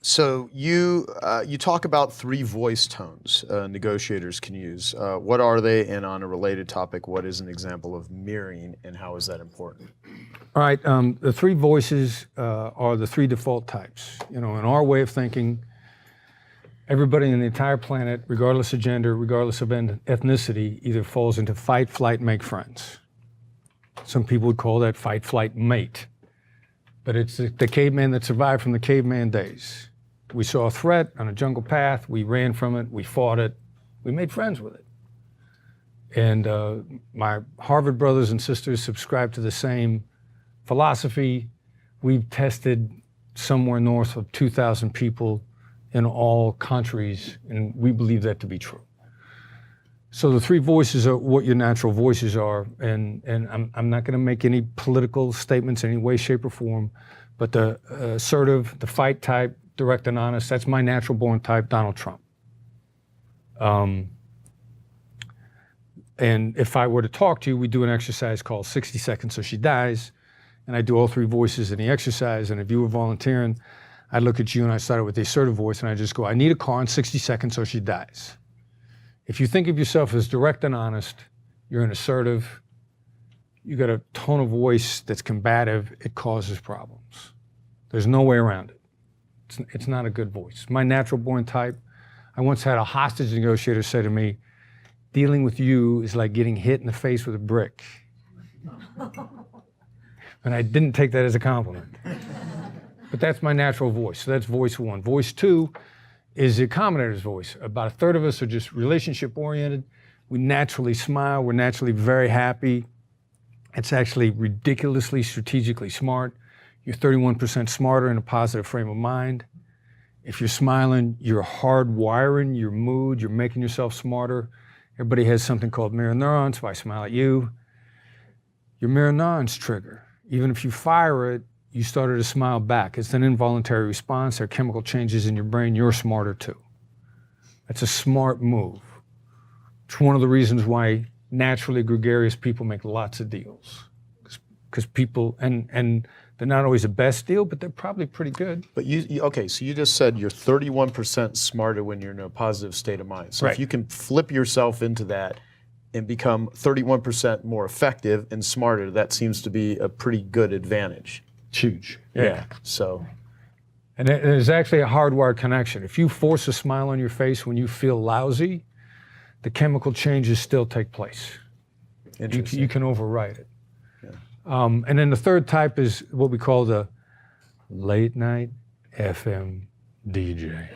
So you talk about 3 voice tones negotiators can use. What are they? And on a related topic, what is an example of mirroring and how is that important? All right, the 3 voices are the 3 default types. You know, in our way of thinking, everybody on the entire planet, regardless of gender, regardless of ethnicity, either falls into fight, flight, make friends. Some people would call that fight, flight, mate. But it's the caveman that survived from the caveman days. We saw a threat on a jungle path, we ran from it, we fought it, we made friends with it. And my Harvard brothers and sisters subscribe to the same philosophy. We've tested somewhere north of 2,000 people in all countries, and we believe that to be true. So the 3 voices are what your natural voices are, and I'm not gonna make any political statements in any way, shape, or form, but the assertive, the fight type, direct and honest, that's my natural born type, Donald Trump. And if I were to talk to you, we do an exercise called 60 Seconds So She Dies, and I do all 3 voices in the exercise, and if you were volunteering, I'd look at you and I started with the assertive voice and I just go, I need a car in 60 seconds or she dies. If you think of yourself as direct and honest, you're an assertive, you got a tone of voice that's combative, it causes problems. There's no way around it. It's not a good voice. My natural born type, I once had a hostage negotiator say to me, dealing with you is like getting hit in the face with a brick. And I didn't take that as a compliment. But that's my natural voice. So that's voice 1. Voice 2 is the accommodator's voice. About 1/3 of us are just relationship oriented. We naturally smile. We're naturally very happy. It's actually ridiculously strategically smart. You're 31% smarter in a positive frame of mind. If you're smiling, you're hardwiring your mood. You're making yourself smarter. Everybody has something called mirror neurons. If I smile at you, your mirror neurons trigger. Even if you fire it, you started to smile back. It's an involuntary response. There are chemical changes in your brain. You're smarter too. That's a smart move. It's one of the reasons why naturally gregarious people make lots of deals. Because people, and they're not always the best deal, but they're probably pretty good. But okay, so you just said you're 31% smarter when you're in a positive state of mind. So Right. if you can flip yourself into that and become 31% more effective and smarter, that seems to be a pretty good advantage. It's huge. Yeah. So. And there's actually a hardwired connection. If you force a smile on your face when you feel lousy, the chemical changes still take place. Interesting. You can override it. Yeah. And then the 3rd type is what we call the late night FM DJ.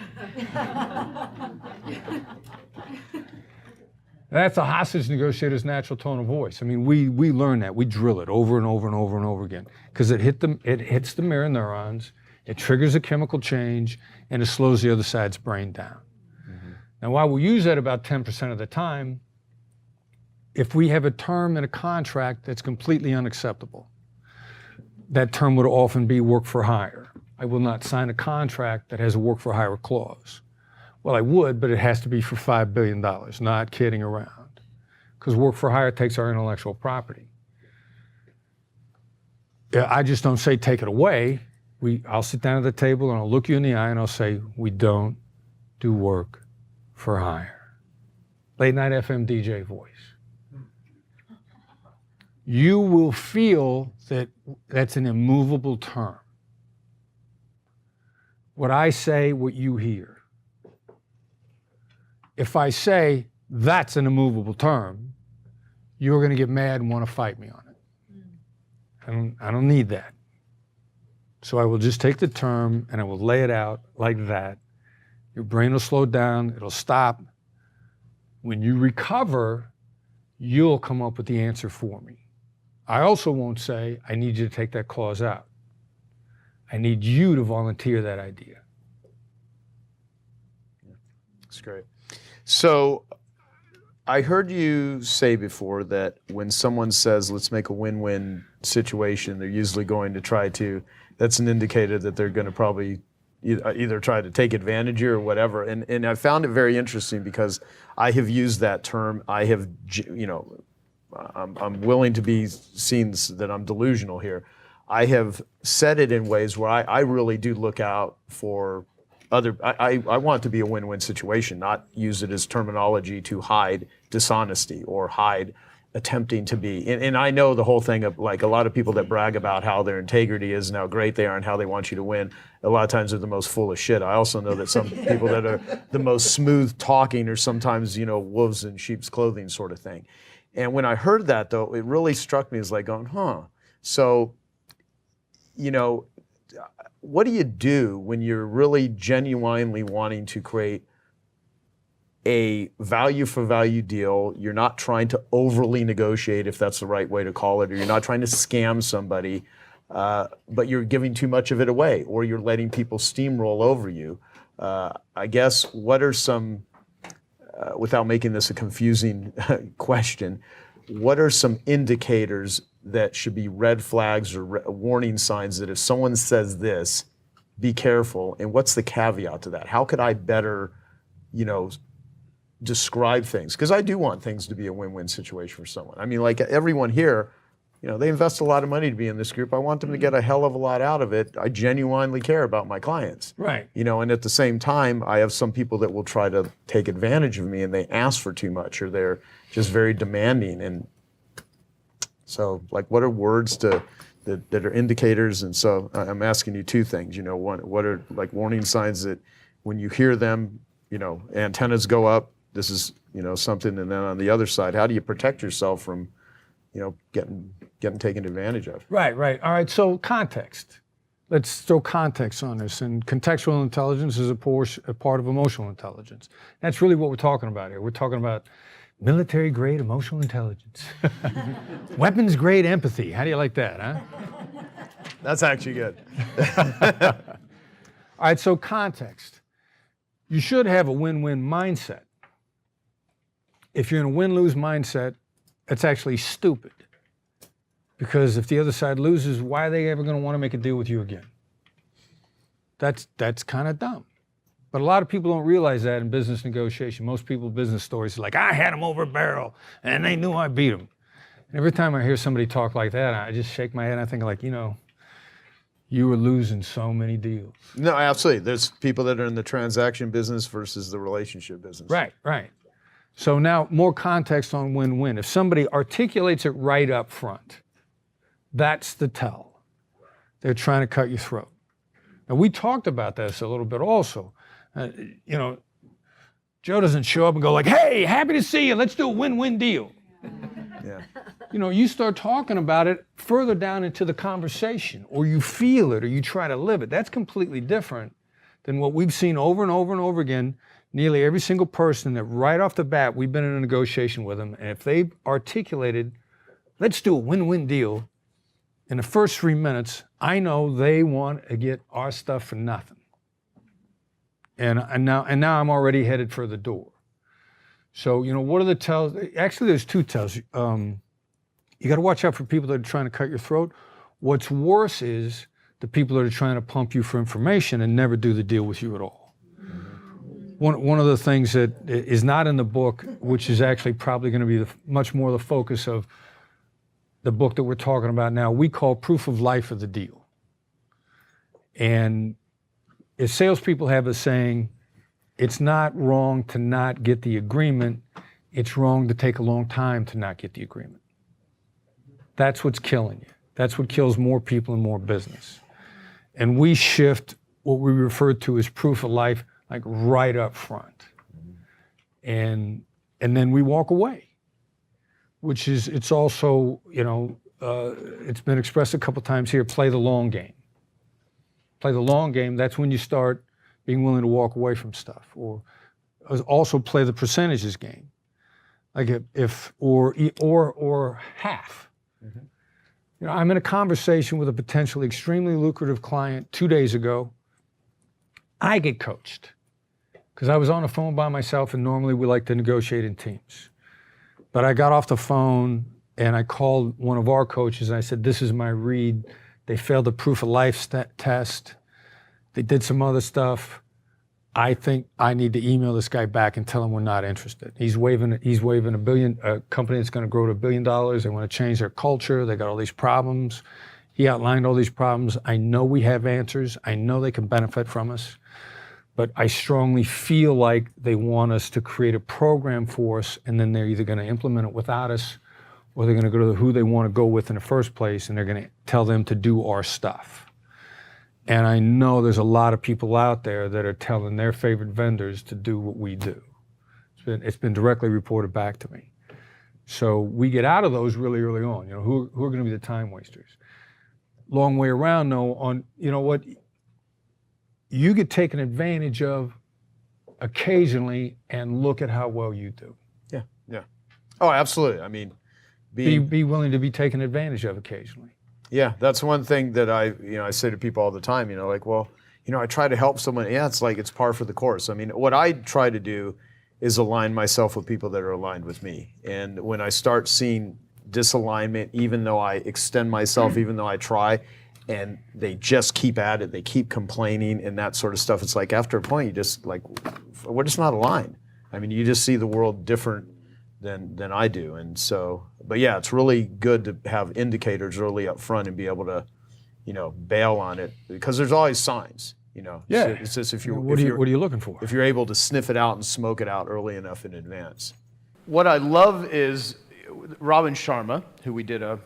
That's a hostage negotiator's natural tone of voice. I mean, we learn that. We drill it over and over and over and over again because it hits the mirror neurons, it triggers a chemical change, and it slows the other side's brain down. Mm-hmm. Now, while we use that about 10% of the time, if we have a term in a contract that's completely unacceptable, that term would often be work for hire. I will not sign a contract that has a work for hire clause. Well, I would, but it has to be for $5 billion, not kidding around. Because work for hire takes our intellectual property. Yeah, I just don't say take it away. I'll sit down at the table and I'll look you in the eye and I'll say, we don't do work for hire. Late night FM DJ voice. You will feel that that's an immovable term. What I say, what you hear. If I say that's an immovable term, you're going to get mad and want to fight me on it. I don't need that. So I will just take the term and I will lay it out like that. Your brain will slow down, it'll stop. When you recover, you'll come up with the answer for me. I also won't say, I need you to take that clause out. I need you to volunteer that idea. That's great. So I heard you say before that when someone says, let's make a win-win situation, they're usually going to try to, that's an indicator that they're going to probably either try to take advantage or whatever. And I found it very interesting because I have used that term. I have, I'm willing to be seen that I'm delusional here. I have said it in ways where I really do look out for I want it to be a win-win situation, not use it as terminology to hide dishonesty or hide attempting to be. And I know the whole thing of like a lot of people that brag about how their integrity is and how great they are and how they want you to win, a lot of times they're the most full of shit. I also know that some people that are the most smooth talking are sometimes, wolves in sheep's clothing sort of thing. And when I heard that though, it really struck me as like going, So, what do you do when you're really genuinely wanting to create a value for value deal? You're not trying to overly negotiate, if that's the right way to call it, or you're not trying to scam somebody, but you're giving too much of it away, or you're letting people steamroll over you. I guess, what are some, without making this a confusing question, what are some indicators that should be red flags or warning signs that if someone says this, be careful? And what's the caveat to that? How could I better, describe things? Because I do want things to be a win-win situation for someone. I mean, like everyone here, they invest a lot of money to be in this group. I want them to get a hell of a lot out of it. I genuinely care about my clients. Right. And at the same time, I have some people that will try to take advantage of me and they ask for too much, or they're just very demanding. And so, like, what are words that are indicators? And so I'm asking you two things. What are like warning signs that when you hear them, antennas go up, this is, something. And then on the other side, how do you protect yourself from, getting taken advantage of? Right. All right, so context. Let's throw context on this. And contextual intelligence is a part of emotional intelligence. That's really what we're talking about here. We're talking about military-grade emotional intelligence. Weapons-grade empathy. How do you like that, huh? That's actually good. All right, so context. You should have a win-win mindset. If you're in a win-lose mindset, it's actually stupid. Because if the other side loses, why are they ever going to want to make a deal with you again? That's kind of dumb. But a lot of people don't realize that in business negotiation. Most people's business stories are like, I had them over a barrel, and they knew I beat them. And every time I hear somebody talk like that, I just shake my head and I think like, you were losing so many deals. No, absolutely. There's people that are in the transaction business versus the relationship business. Right. So now more context on win-win. If somebody articulates it right up front, that's the tell. They're trying to cut your throat. Now, we talked about this a little bit also. Joe doesn't show up and go like, hey, happy to see you. Let's do a win-win deal. Yeah. You start talking about it further down into the conversation, or you feel it, or you try to live it. That's completely different than what we've seen over and over and over again. Nearly every single person that right off the bat, we've been in a negotiation with them, and if they've articulated, let's do a win-win deal, in the first 3 minutes, I know they want to get our stuff for nothing. And now I'm already headed for the door. So, what are the tells? Actually, there's two tells. You got to watch out for people that are trying to cut your throat. What's worse is the people that are trying to pump you for information and never do the deal with you at all. One of the things that is not in the book, which is actually probably going to be much more the focus of the book that we're talking about now, we call proof of life of the deal. And if salespeople have a saying, it's not wrong to not get the agreement, it's wrong to take a long time to not get the agreement. That's what's killing you. That's what kills more people and more business. And we shift what we refer to as proof of life, like right up front. And then we walk away, which is, it's also, it's been expressed a couple times here, play the long game. Play the long game, that's when you start being willing to walk away from stuff. Or also play the percentages game. Like or half. Mm-hmm. I'm in a conversation with a potentially extremely lucrative client 2 days ago. I get coached because I was on the phone by myself, and normally we like to negotiate in teams. But I got off the phone and I called one of our coaches and I said, this is my read. They failed the proof of life test. They did some other stuff. I think I need to email this guy back and tell him we're not interested. He's waving a company that's going to grow to $1 billion. They want to change their culture. They got all these problems. He outlined all these problems. I know we have answers. I know they can benefit from us. but I strongly feel like they want us to create a program for us, and then they're either going to implement it without us, or they're going to go to who they want to go with in the first place, and they're going to tell them to do our stuff. And I know there's a lot of people out there that are telling their favorite vendors to do what we do. It's been directly reported back to me. So we get out of those really early on. You know, who are going to be the time wasters? Long way around, though, on, you know what, you get taken advantage of occasionally, and look at how well you do. Yeah, yeah. Oh, absolutely. I mean, Be willing to be taken advantage of occasionally. Yeah, that's one thing that I say to people all the time, like, well, I try to help someone. Yeah, it's like it's par for the course. I mean, what I try to do is align myself with people that are aligned with me. And when I start seeing disalignment, even though I extend myself, even though I try, and they just keep at it, they keep complaining and that sort of stuff, it's like after a point, you just like, we're just not aligned. I mean, you just see the world different than I do. And so, but yeah, it's really good to have indicators early up front and be able to, bail on it, because there's always signs, Yeah. It's just if What are you looking for? If you're able to sniff it out and smoke it out early enough in advance. What I love is Robin Sharma, who we did a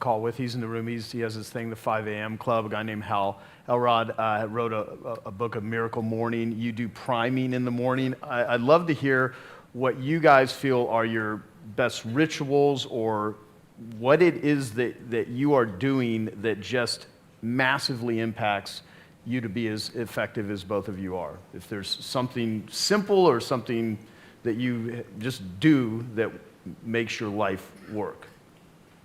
call with. He's in the room. He has this thing, the 5 a.m. Club. A guy named Hal Elrod wrote a book of Miracle Morning. You do priming in the morning. I'd love to hear what you guys feel are your best rituals, or what it is that you are doing that just massively impacts you to be as effective as both of you are. If there's something simple or something that you just do that makes your life work,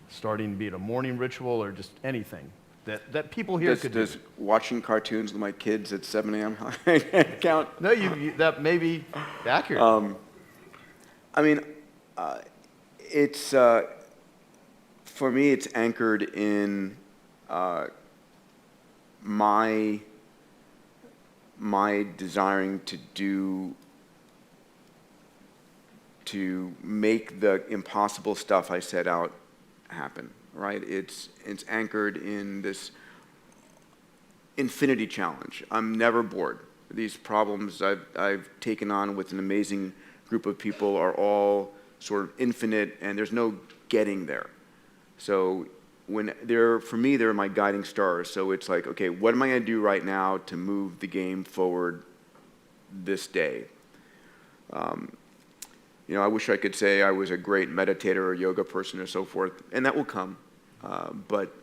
starting to be it a morning ritual or just anything that people here could do. Does watching cartoons with my kids at 7 a.m. count? No, that may be accurate. I mean, it's for me, it's anchored in my desiring to make the impossible stuff I set out happen, right? It's anchored in this infinity challenge. I'm never bored. These problems I've taken on with an amazing group of people are all sort of infinite, and there's no getting there. So for me, they're my guiding stars. So it's like, okay, what am I going to do right now to move the game forward this day? I wish I could say I was a great meditator or yoga person or so forth, and that will come, but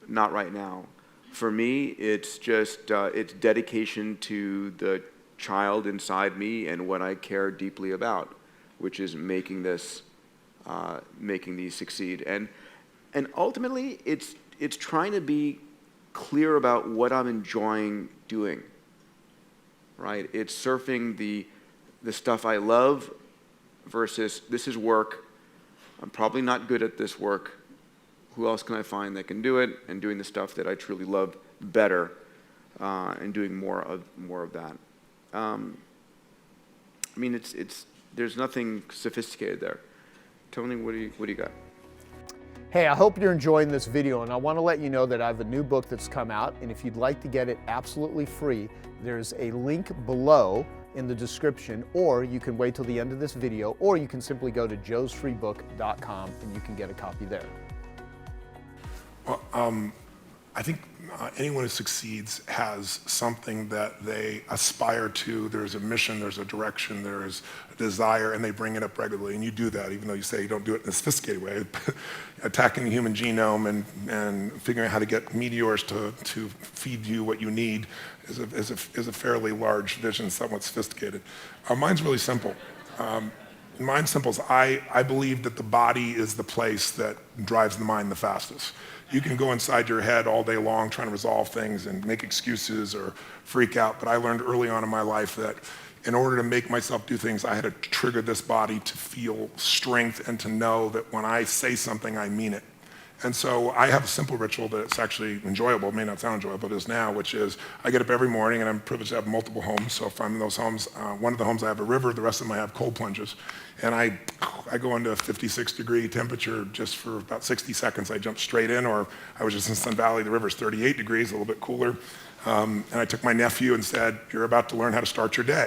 not right now. For me, it's just it's dedication to the child inside me and what I care deeply about, which is making these succeed. And ultimately, it's trying to be clear about what I'm enjoying doing, right? It's surfing the stuff I love versus this is work. I'm probably not good at this work. Who else can I find that can do it? And doing the stuff that I truly love better, and doing more of that. I mean, there's nothing sophisticated there. Tony, what do you got? Hey, I hope you're enjoying this video, and I want to let you know that I have a new book that's come out, and if you'd like to get it absolutely free, there's a link below in the description, or you can wait till the end of this video, or you can simply go to joesfreebook.com and you can get a copy there. Well, I think anyone who succeeds has something that they aspire to. There's a mission, there's a direction, there's a desire, and they bring it up regularly. And you do that, even though you say you don't do it in a sophisticated way. Attacking the human genome and figuring out how to get meteors to feed you what you need is a fairly large vision, somewhat sophisticated. Mine's really simple. Mine's simple is I believe that the body is the place that drives the mind the fastest. You can go inside your head all day long trying to resolve things and make excuses or freak out, but I learned early on in my life that in order to make myself do things, I had to trigger this body to feel strength and to know that when I say something, I mean it. And so I have a simple ritual that's actually enjoyable. It may not sound enjoyable, but it is now, which is I get up every morning, and I'm privileged to have multiple homes. So if I'm in those homes, one of the homes I have a river, the rest of them I have cold plunges. And I go into 56-degree temperature just for about 60 seconds. I jump straight in, or I was just in Sun Valley, the river's 38 degrees, a little bit cooler. And I took my nephew and said, you're about to learn how to start your day.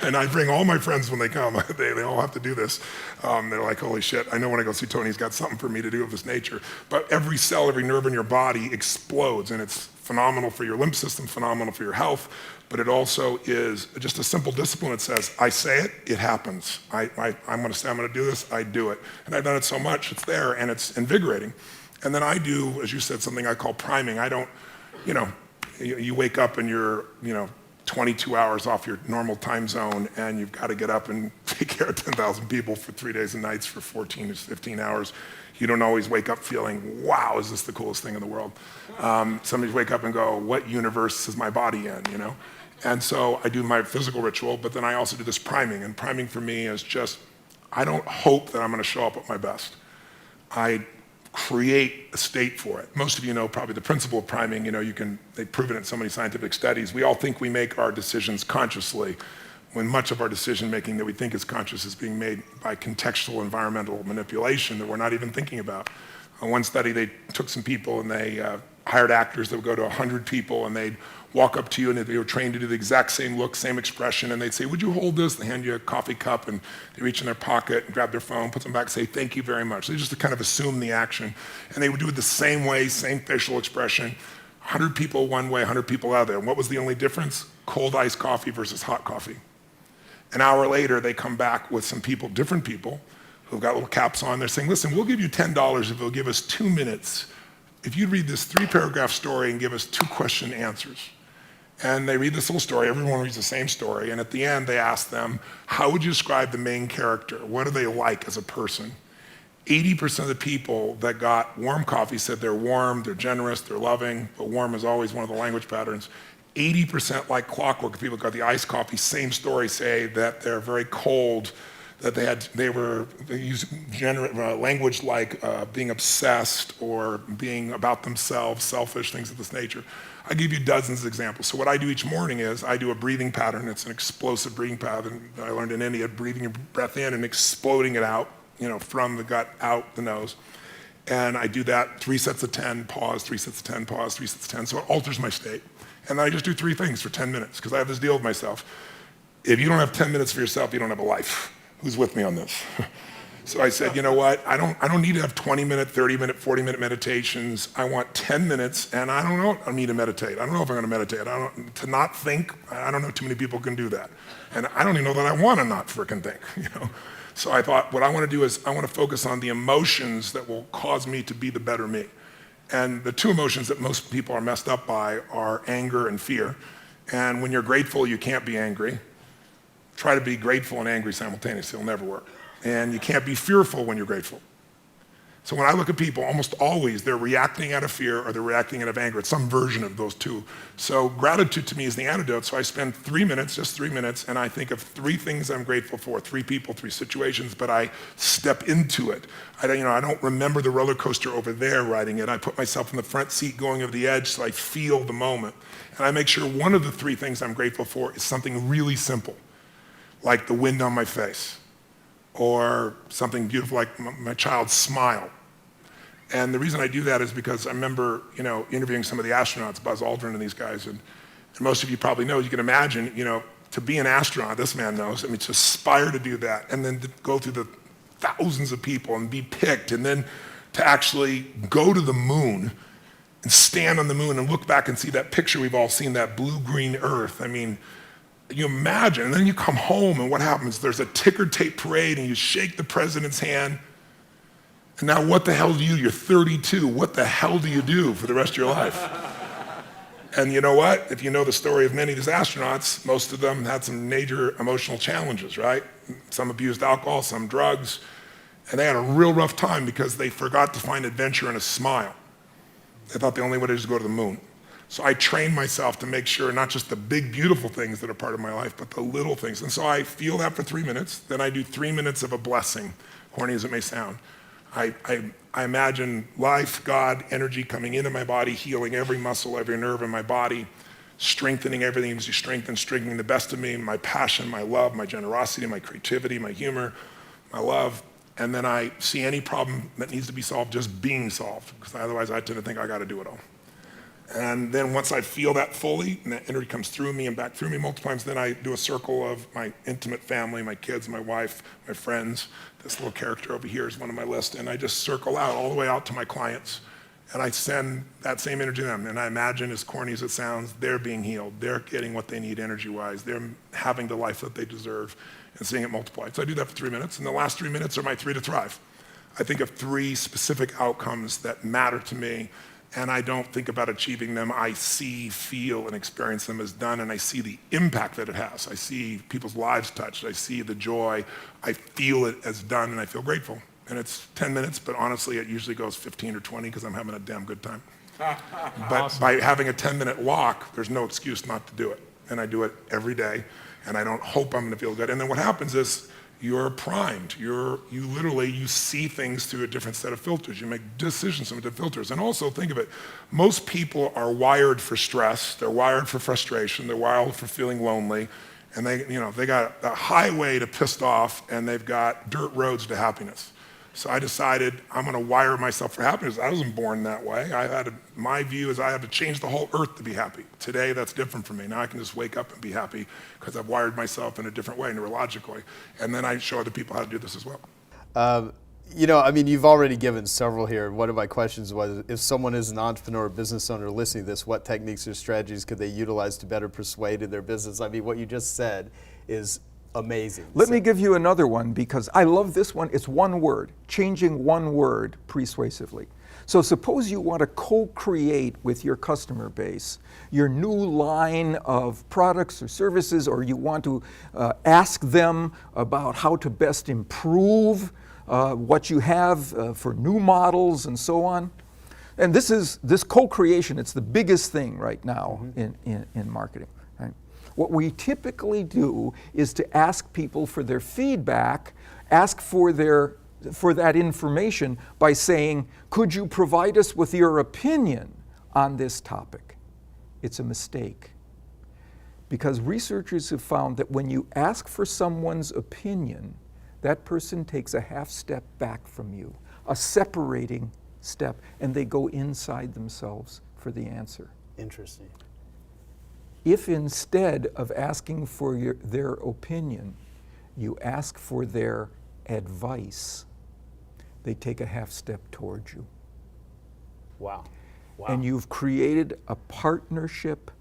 And I bring all my friends when they come. They all have to do this. They're like, holy shit, I know when I go see Tony, he's got something for me to do of this nature. But every cell, every nerve in your body explodes, and it's phenomenal for your lymph system, phenomenal for your health, but it also is just a simple discipline that says, I say it, it happens. I'm gonna say I'm gonna do this, I do it. And I've done it so much, it's there, and it's invigorating. And then I do, as you said, something I call priming. I don't, you wake up and you're, 22 hours off your normal time zone, and you've got to get up and take care of 10,000 people for 3 days and nights for 14 to 15 hours. You don't always wake up feeling, wow, is this the coolest thing in the world? Some wake up and go, what universe is my body in, And so I do my physical ritual, but then I also do this priming. And priming for me is just, I don't hope that I'm going to show up at my best. I create a state for it. Most of you know probably the principle of priming. They've proven it in so many scientific studies. We all think we make our decisions consciously, when much of our decision making that we think is conscious is being made by contextual environmental manipulation that we're not even thinking about. On one study, they took some people and they hired actors that would go to 100 people, and they'd walk up to you, and they were trained to do the exact same look, same expression, and they'd say, would you hold this? They hand you a coffee cup, and they reach in their pocket and grab their phone, put them back, say, thank you very much. They just kind of assume the action. And they would do it the same way, same facial expression, 100 people one way, 100 people other. And what was the only difference? Cold iced coffee versus hot coffee. An hour later, they come back with some people, different people, who've got little caps on. They're saying, listen, we'll give you $10 if you'll give us 2 minutes. If you read this 3-paragraph story and give us 2 question answers. And they read this little story, everyone reads the same story, and at the end they ask them, how would you describe the main character? What are they like as a person? 80% of the people that got warm coffee said they're warm, they're generous, they're loving, but warm is always one of the language patterns. 80% like clockwork, if people got the iced coffee, same story, say that they're very cold, that they use language like being obsessed or being about themselves, selfish, things of this nature. I give you dozens of examples. So what I do each morning is I do a breathing pattern. It's an explosive breathing pattern that I learned in India, breathing your breath in and exploding it out, from the gut out the nose. And I do that 3 sets of 10, pause, 3 sets of 10, pause, 3 sets of 10. So it alters my state. And then I just do 3 things for 10 minutes because I have this deal with myself. If you don't have 10 minutes for yourself, you don't have a life. Who's with me on this? So I said, you know what? I don't need to have 20-minute, 30-minute, 40-minute meditations. I want 10 minutes, and I don't know I need to meditate. I don't know if I'm going to meditate. To not think, I don't know too many people can do that. And I don't even know that I want to not frickin' think, So I thought, what I want to do is I want to focus on the emotions that will cause me to be the better me. And the 2 emotions that most people are messed up by are anger and fear. And when you're grateful, you can't be angry. Try to be grateful and angry simultaneously, it'll never work. And you can't be fearful when you're grateful. So when I look at people, almost always they're reacting out of fear or they're reacting out of anger. It's some version of those 2. So gratitude to me is the antidote. So I spend 3 minutes, just 3 minutes, and I think of 3 things I'm grateful for, 3 people, 3 situations, but I step into it. I don't remember the roller coaster over there riding it. I put myself in the front seat going over the edge so I feel the moment. And I make sure one of the 3 things I'm grateful for is something really simple, like the wind on my face, or something beautiful like my child's smile. And the reason I do that is because I remember, interviewing some of the astronauts, Buzz Aldrin and these guys, and most of you probably know, you can imagine, to be an astronaut, this man knows, to aspire to do that, and then to go through the thousands of people and be picked, and then to actually go to the moon and stand on the moon and look back and see that picture we've all seen, that blue-green Earth. You imagine, and then you come home and what happens? There's a ticker tape parade and you shake the president's hand. And now what the hell do you do? You're 32. What the hell do you do for the rest of your life? And you know what? If you know the story of many of these astronauts, most of them had some major emotional challenges, right? Some abused alcohol, some drugs. And they had a real rough time because they forgot to find adventure in a smile. They thought the only way to do is go to the moon. So I train myself to make sure not just the big, beautiful things that are part of my life, but the little things. And so I feel that for 3 minutes. Then I do 3 minutes of a blessing, corny as it may sound. I imagine life, God, energy coming into my body, healing every muscle, every nerve in my body, strengthening everything as you strengthening the best of me, my passion, my love, my generosity, my creativity, my humor, my love. And then I see any problem that needs to be solved just being solved, because otherwise I tend to think I got to do it all. And then once I feel that fully, and that energy comes through me and back through me multiple times, then I do a circle of my intimate family, my kids, my wife, my friends. This little character over here is one on my list. And I just circle out all the way out to my clients. And I send that same energy to them. And I imagine, as corny as it sounds, they're being healed. They're getting what they need energy-wise. They're having the life that they deserve and seeing it multiply. So I do that for 3 minutes. And the last 3 minutes are my 3 to thrive. I think of 3 specific outcomes that matter to me. And I don't think about achieving them. I see, feel, and experience them as done, and I see the impact that it has. I see people's lives touched. I see the joy. I feel it as done, and I feel grateful. And it's 10 minutes, but honestly, it usually goes 15 or 20 because I'm having a damn good time. But by having a 10-minute walk, there's no excuse not to do it. And I do it every day, and I don't hope I'm gonna feel good. And then what happens is, you're primed. You see things through a different set of filters. You make decisions through different filters. And also think of it, most people are wired for stress. They're wired for frustration. They're wired for feeling lonely. And they got a highway to pissed off, and they've got dirt roads to happiness. So I decided I'm gonna wire myself for happiness. I wasn't born that way. My view is I have to change the whole earth to be happy. Today, that's different for me. Now I can just wake up and be happy because I've wired myself in a different way, neurologically. And then I show other people how to do this as well. You've already given several here. One of my questions was, if someone is an entrepreneur or business owner listening to this, what techniques or strategies could they utilize to better persuade in their business? I mean, what you just said is amazing. Let me give you another one, because I love this one. It's one word, changing one word persuasively. So suppose you want to co-create with your customer base your new line of products or services, or you want to ask them about how to best improve what you have for new models and so on. And this co-creation, it's the biggest thing right now in marketing. Right? What we typically do is to ask people for their feedback, ask for that information by saying, could you provide us with your opinion on this topic? It's a mistake. Because researchers have found that when you ask for someone's opinion, that person takes a half step back from you, a separating step, and they go inside themselves for the answer. Interesting. If instead of asking for their opinion, you ask for their advice, they take a half step towards you. Wow. And you've created a partnership,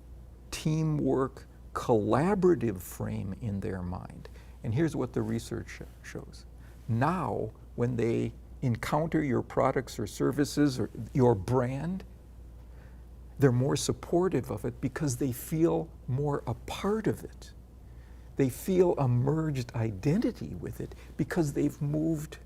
teamwork, collaborative frame in their mind. And here's what the research shows. Now, when they encounter your products or services or your brand, they're more supportive of it because they feel more a part of it. They feel a merged identity with it because they've moved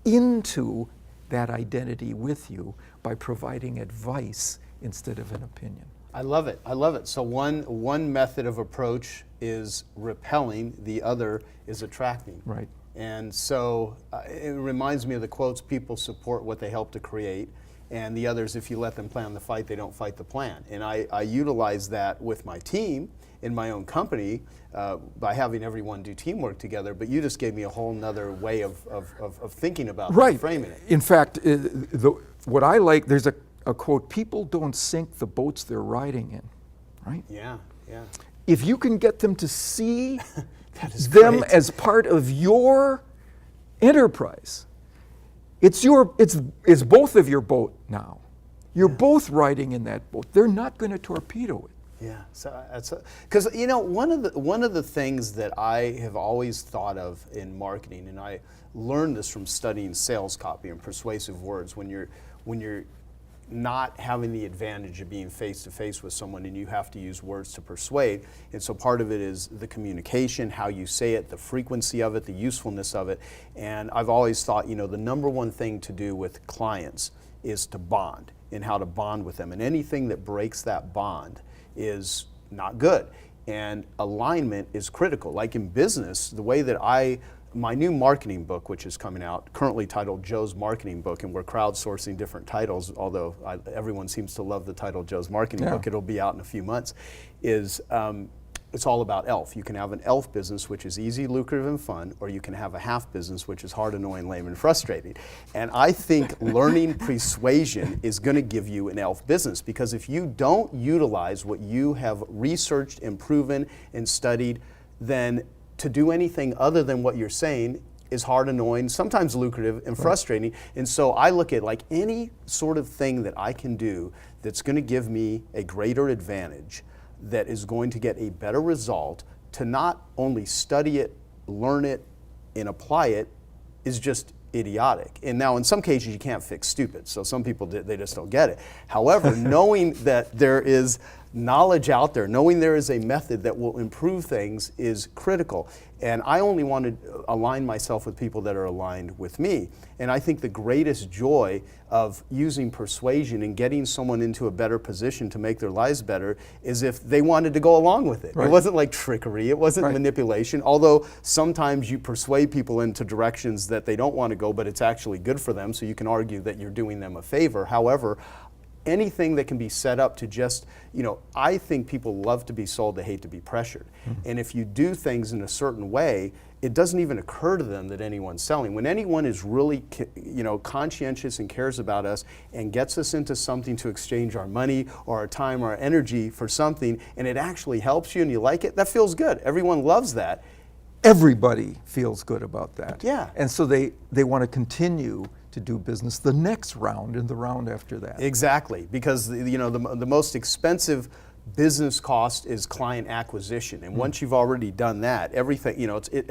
into that identity with you by providing advice instead of an opinion. I love it. I love it. So one method of approach is repelling, the other is attracting. Right. And so it reminds me of the quotes, people support what they help to create, and the others, if you let them plan the fight, they don't fight the plan. And I utilize that with my team in my own company by having everyone do teamwork together, but you just gave me a whole nother way of thinking about right. framing it. In fact, what I like, there's a quote, people don't sink the boats they're riding in, right? Yeah, yeah. If you can get them to see That is them great. as part of your enterprise, it's both of your boat now. You're both riding in that boat. They're not going to torpedo it. Yeah, so because one of the things that I have always thought of in marketing, and I learned this from studying sales copy and persuasive words, when you're not having the advantage of being face to face with someone and you have to use words to persuade, and so part of it is the communication, how you say it, the frequency of it, the usefulness of it, and I've always thought the number one thing to do with clients is to bond, and how to bond with them, and anything that breaks that bond is not good. And alignment is critical. Like in business, the way that my new marketing book, which is coming out, currently titled Joe's Marketing Book, and we're crowdsourcing different titles, although everyone seems to love the title Joe's Marketing Book. It'll be out in a few months, is it's all about ELF. You can have an ELF business, which is easy, lucrative, and fun, or you can have a half business, which is hard, annoying, lame, and frustrating. And I think learning persuasion is going to give you an ELF business, because if you don't utilize what you have researched and proven and studied, then to do anything other than what you're saying is hard, annoying, sometimes lucrative, and frustrating. And so I look at like any sort of thing that I can do that's going to give me a greater advantage, that is going to get a better result, to not only study it, learn it, and apply it, is just idiotic. And now in some cases you can't fix stupid, so some people, they just don't get it. However, knowing that there is knowledge out there, knowing there is a method that will improve things is critical. And I only want to align myself with people that are aligned with me. And I think the greatest joy of using persuasion and getting someone into a better position to make their lives better is if they wanted to go along with it. Right. It wasn't like trickery, it wasn't manipulation, although sometimes you persuade people into directions that they don't want to go, but it's actually good for them, so you can argue that you're doing them a favor. However, anything that can be set up to just, I think people love to be sold, they hate to be pressured. And if you do things in a certain way, it doesn't even occur to them that anyone's selling. When anyone is really, conscientious and cares about us and gets us into something to exchange our money or our time or our energy for something, and it actually helps you and you like it, that feels good. Everyone loves that. Everybody feels good about that. Yeah. And so they want to continue to do business the next round and the round after that. Exactly, because the most expensive business cost is client acquisition, and once you've already done that, everything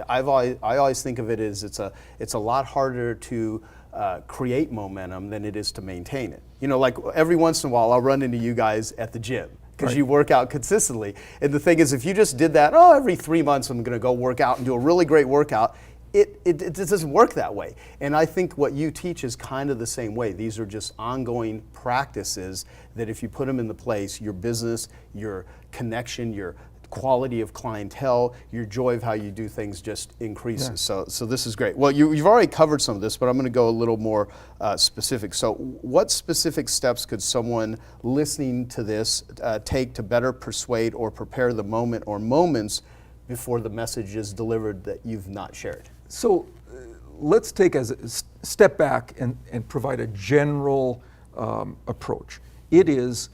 I always think of it as it's a lot harder to create momentum than it is to maintain it. Like every once in a while I'll run into you guys at the gym, because you work out consistently, and the thing is, if you just did that, every 3 months I'm going to go work out and do a really great workout, it doesn't work that way. And I think what you teach is kind of the same way. These are just ongoing practices that if you put them into place, your business, your connection, your quality of clientele, your joy of how you do things just increases. Yeah. So this is great. Well, you've already covered some of this, but I'm going to go a little more specific. So what specific steps could someone listening to this take to better persuade or prepare the moment or moments before the message is delivered that you've not shared? So let's take a step back and provide a general approach. It is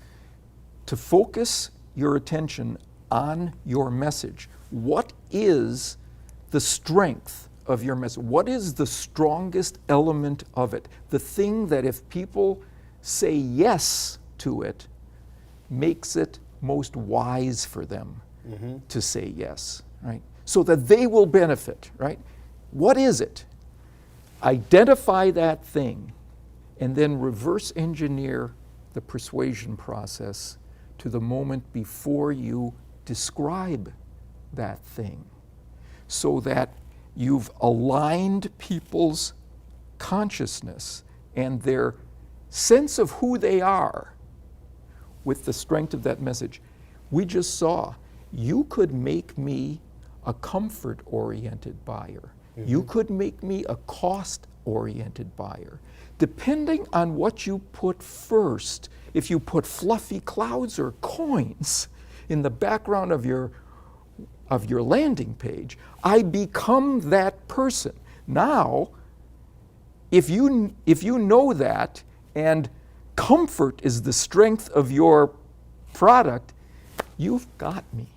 to focus your attention on your message. What is the strength of your message? What is the strongest element of it? The thing that if people say yes to it, makes it most wise for them to say yes, right? So that they will benefit, right? What is it? Identify that thing and then reverse engineer the persuasion process to the moment before you describe that thing, so that you've aligned people's consciousness and their sense of who they are with the strength of that message. We just saw, you could make me a comfort-oriented buyer. You could make me a cost-oriented buyer. Depending on what you put first, if you put fluffy clouds or coins in the background of your landing page, I become that person. Now, if you know that, and comfort is the strength of your product, you've got me.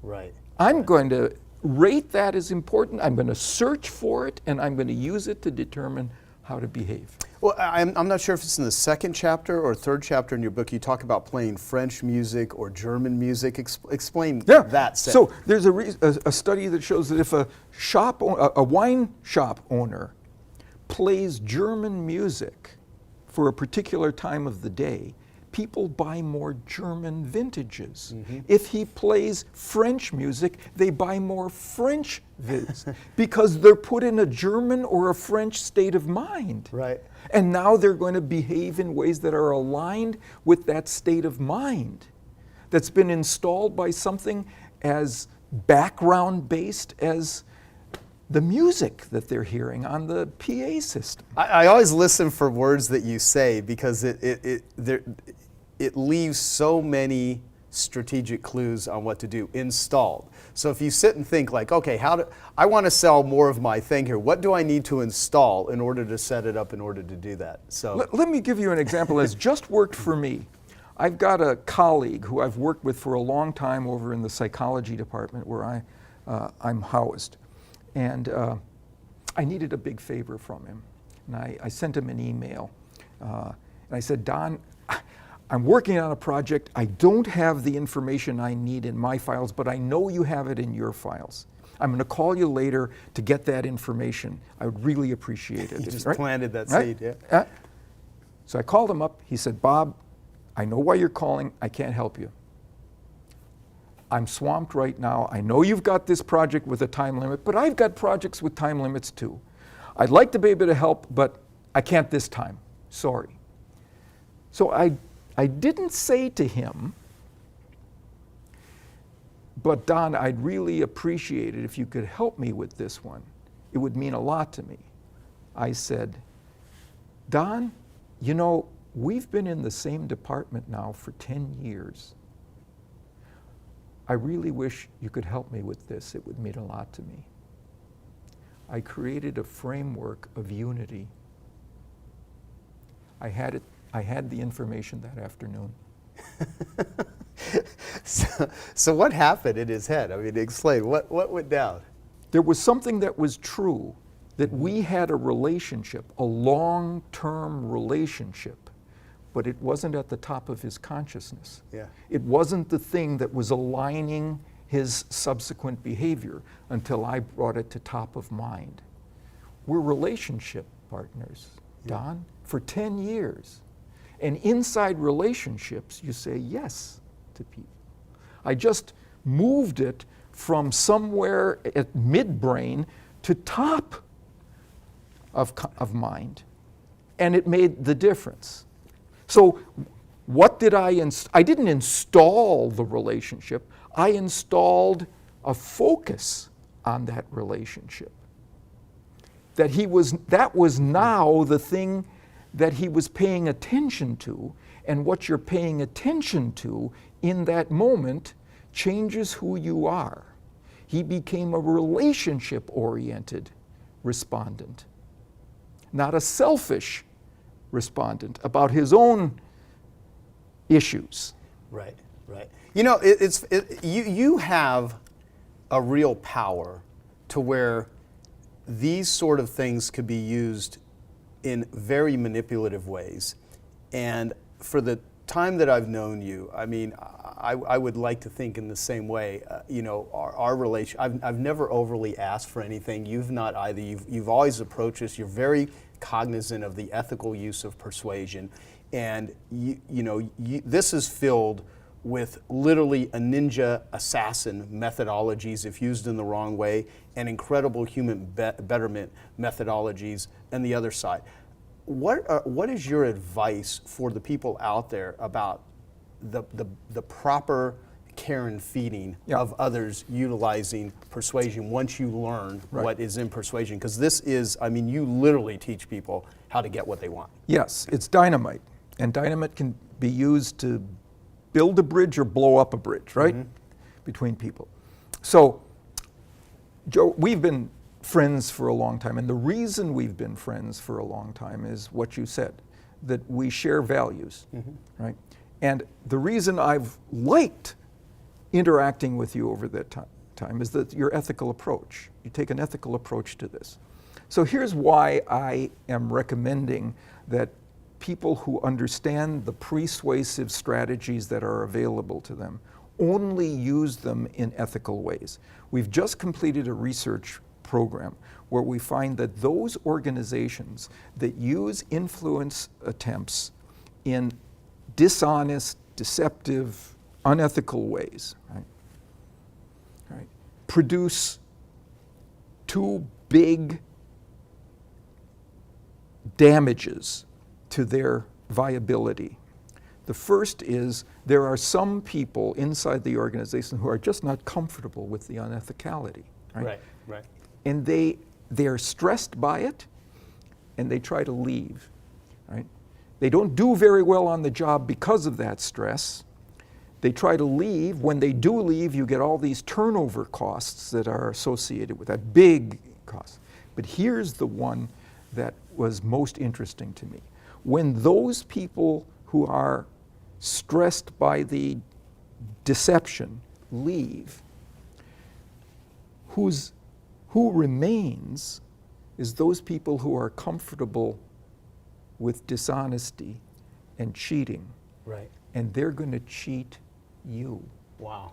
Right. I'm going to rate that as important. I'm going to search for it, and I'm going to use it to determine how to behave. Well, I'm not sure if it's in the second chapter or third chapter in your book. You talk about playing French music or German music. Explain that. So there's a study that shows that if a wine shop owner plays German music for a particular time of the day, people buy more German vintages. If he plays French music, they buy more French vids because they're put in a German or a French state of mind. Right. And now they're going to behave in ways that are aligned with that state of mind that's been installed by something as background-based as the music that they're hearing on the PA system. I always listen for words that you say, because it leaves so many strategic clues on what to do installed. So if you sit and think like, okay, I want to sell more of my thing here. What do I need to install in order to set it up in order to do that? So Let me give you an example that's just worked for me. I've got a colleague who I've worked with for a long time over in the psychology department where I'm housed. And I needed a big favor from him. And I sent him an email. And I said, Don, I'm working on a project. I don't have the information I need in my files, but I know you have it in your files. I'm going to call you later to get that information. I would really appreciate it. you just Right? planted that Right? seed, yeah. So I called him up. He said, Bob, I know why you're calling. I can't help you. I'm swamped right now. I know you've got this project with a time limit, but I've got projects with time limits too. I'd like to be able to help, but I can't this time. Sorry. So I didn't say to him, but Don, I'd really appreciate it if you could help me with this one. It would mean a lot to me. I said, Don, you know, we've been in the same department now for 10 years. I really wish you could help me with this. It would mean a lot to me. I created a framework of unity. I had the information that afternoon. So what happened in his head? I mean, explain, what went down? There was something that was true, that we had a relationship, a long-term relationship, but it wasn't at the top of his consciousness. Yeah. It wasn't the thing that was aligning his subsequent behavior until I brought it to top of mind. We're relationship partners, Don, for 10 years. And inside relationships, you say yes to people. I just moved it from somewhere at midbrain to top of mind. And it made the difference. So what did I didn't install the relationship. I installed a focus on that relationship. That was now the thing that he was paying attention to, and what you're paying attention to in that moment changes who you are. He became a relationship-oriented respondent, not a selfish respondent about his own issues. Right, right. You know, you have a real power to where these sort of things could be used in very manipulative ways. And for the time that I've known you, I mean, I would like to think in the same way. You know, our relation. I've never overly asked for anything. You've not either. You've always approached us. You're very cognizant of the ethical use of persuasion, and this is filled with literally a ninja assassin methodologies if used in the wrong way, and incredible human betterment methodologies on the other side. What is your advice for the people out there about the proper care and feeding of others utilizing persuasion once you learn what is in persuasion? Because this is, I mean, you literally teach people how to get what they want. Yes, it's dynamite, and dynamite can be used to build a bridge or blow up a bridge, right? Between people. So, Joe, we've been friends for a long time, and the reason we've been friends for a long time is what you said, that we share values, right? And the reason I've liked interacting with you over that time is that your ethical approach. You take an ethical approach to this. So here's why I am recommending that people who understand the persuasive strategies that are available to them only use them in ethical ways. We've just completed a research program where we find that those organizations that use influence attempts in dishonest, deceptive, unethical ways, right, produce two big damages to their viability. The first is there are some people inside the organization who are just not comfortable with the unethicality. Right. And they're stressed by it, and they try to leave. Right? They don't do very well on the job because of that stress. They try to leave. When they do leave, you get all these turnover costs that are associated with that, big cost. But here's the one that was most interesting to me. When those people who are stressed by the deception leave, who remains is those people who are comfortable with dishonesty and cheating. Right. And they're going to cheat you. Wow.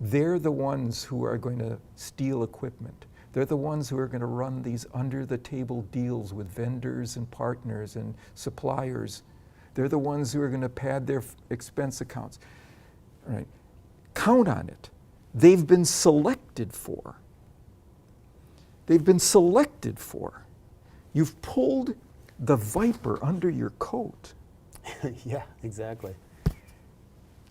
They're the ones who are going to steal equipment. They're the ones who are going to run these under-the-table deals with vendors and partners and suppliers. They're the ones who are going to pad their expense accounts. All right. Count on it. They've been selected for. They've been selected for. You've pulled the viper under your coat. Yeah, exactly.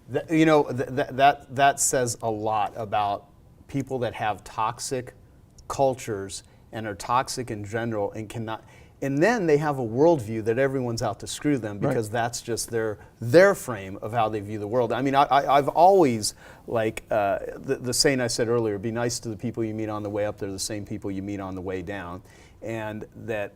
That says a lot about people that have toxic cultures and are toxic in general and cannot. And then they have a worldview that everyone's out to screw them because that's just their frame of how they view the world. I mean, I've always, like the saying I said earlier, be nice to the people you meet on the way up, they're the same people you meet on the way down. And that,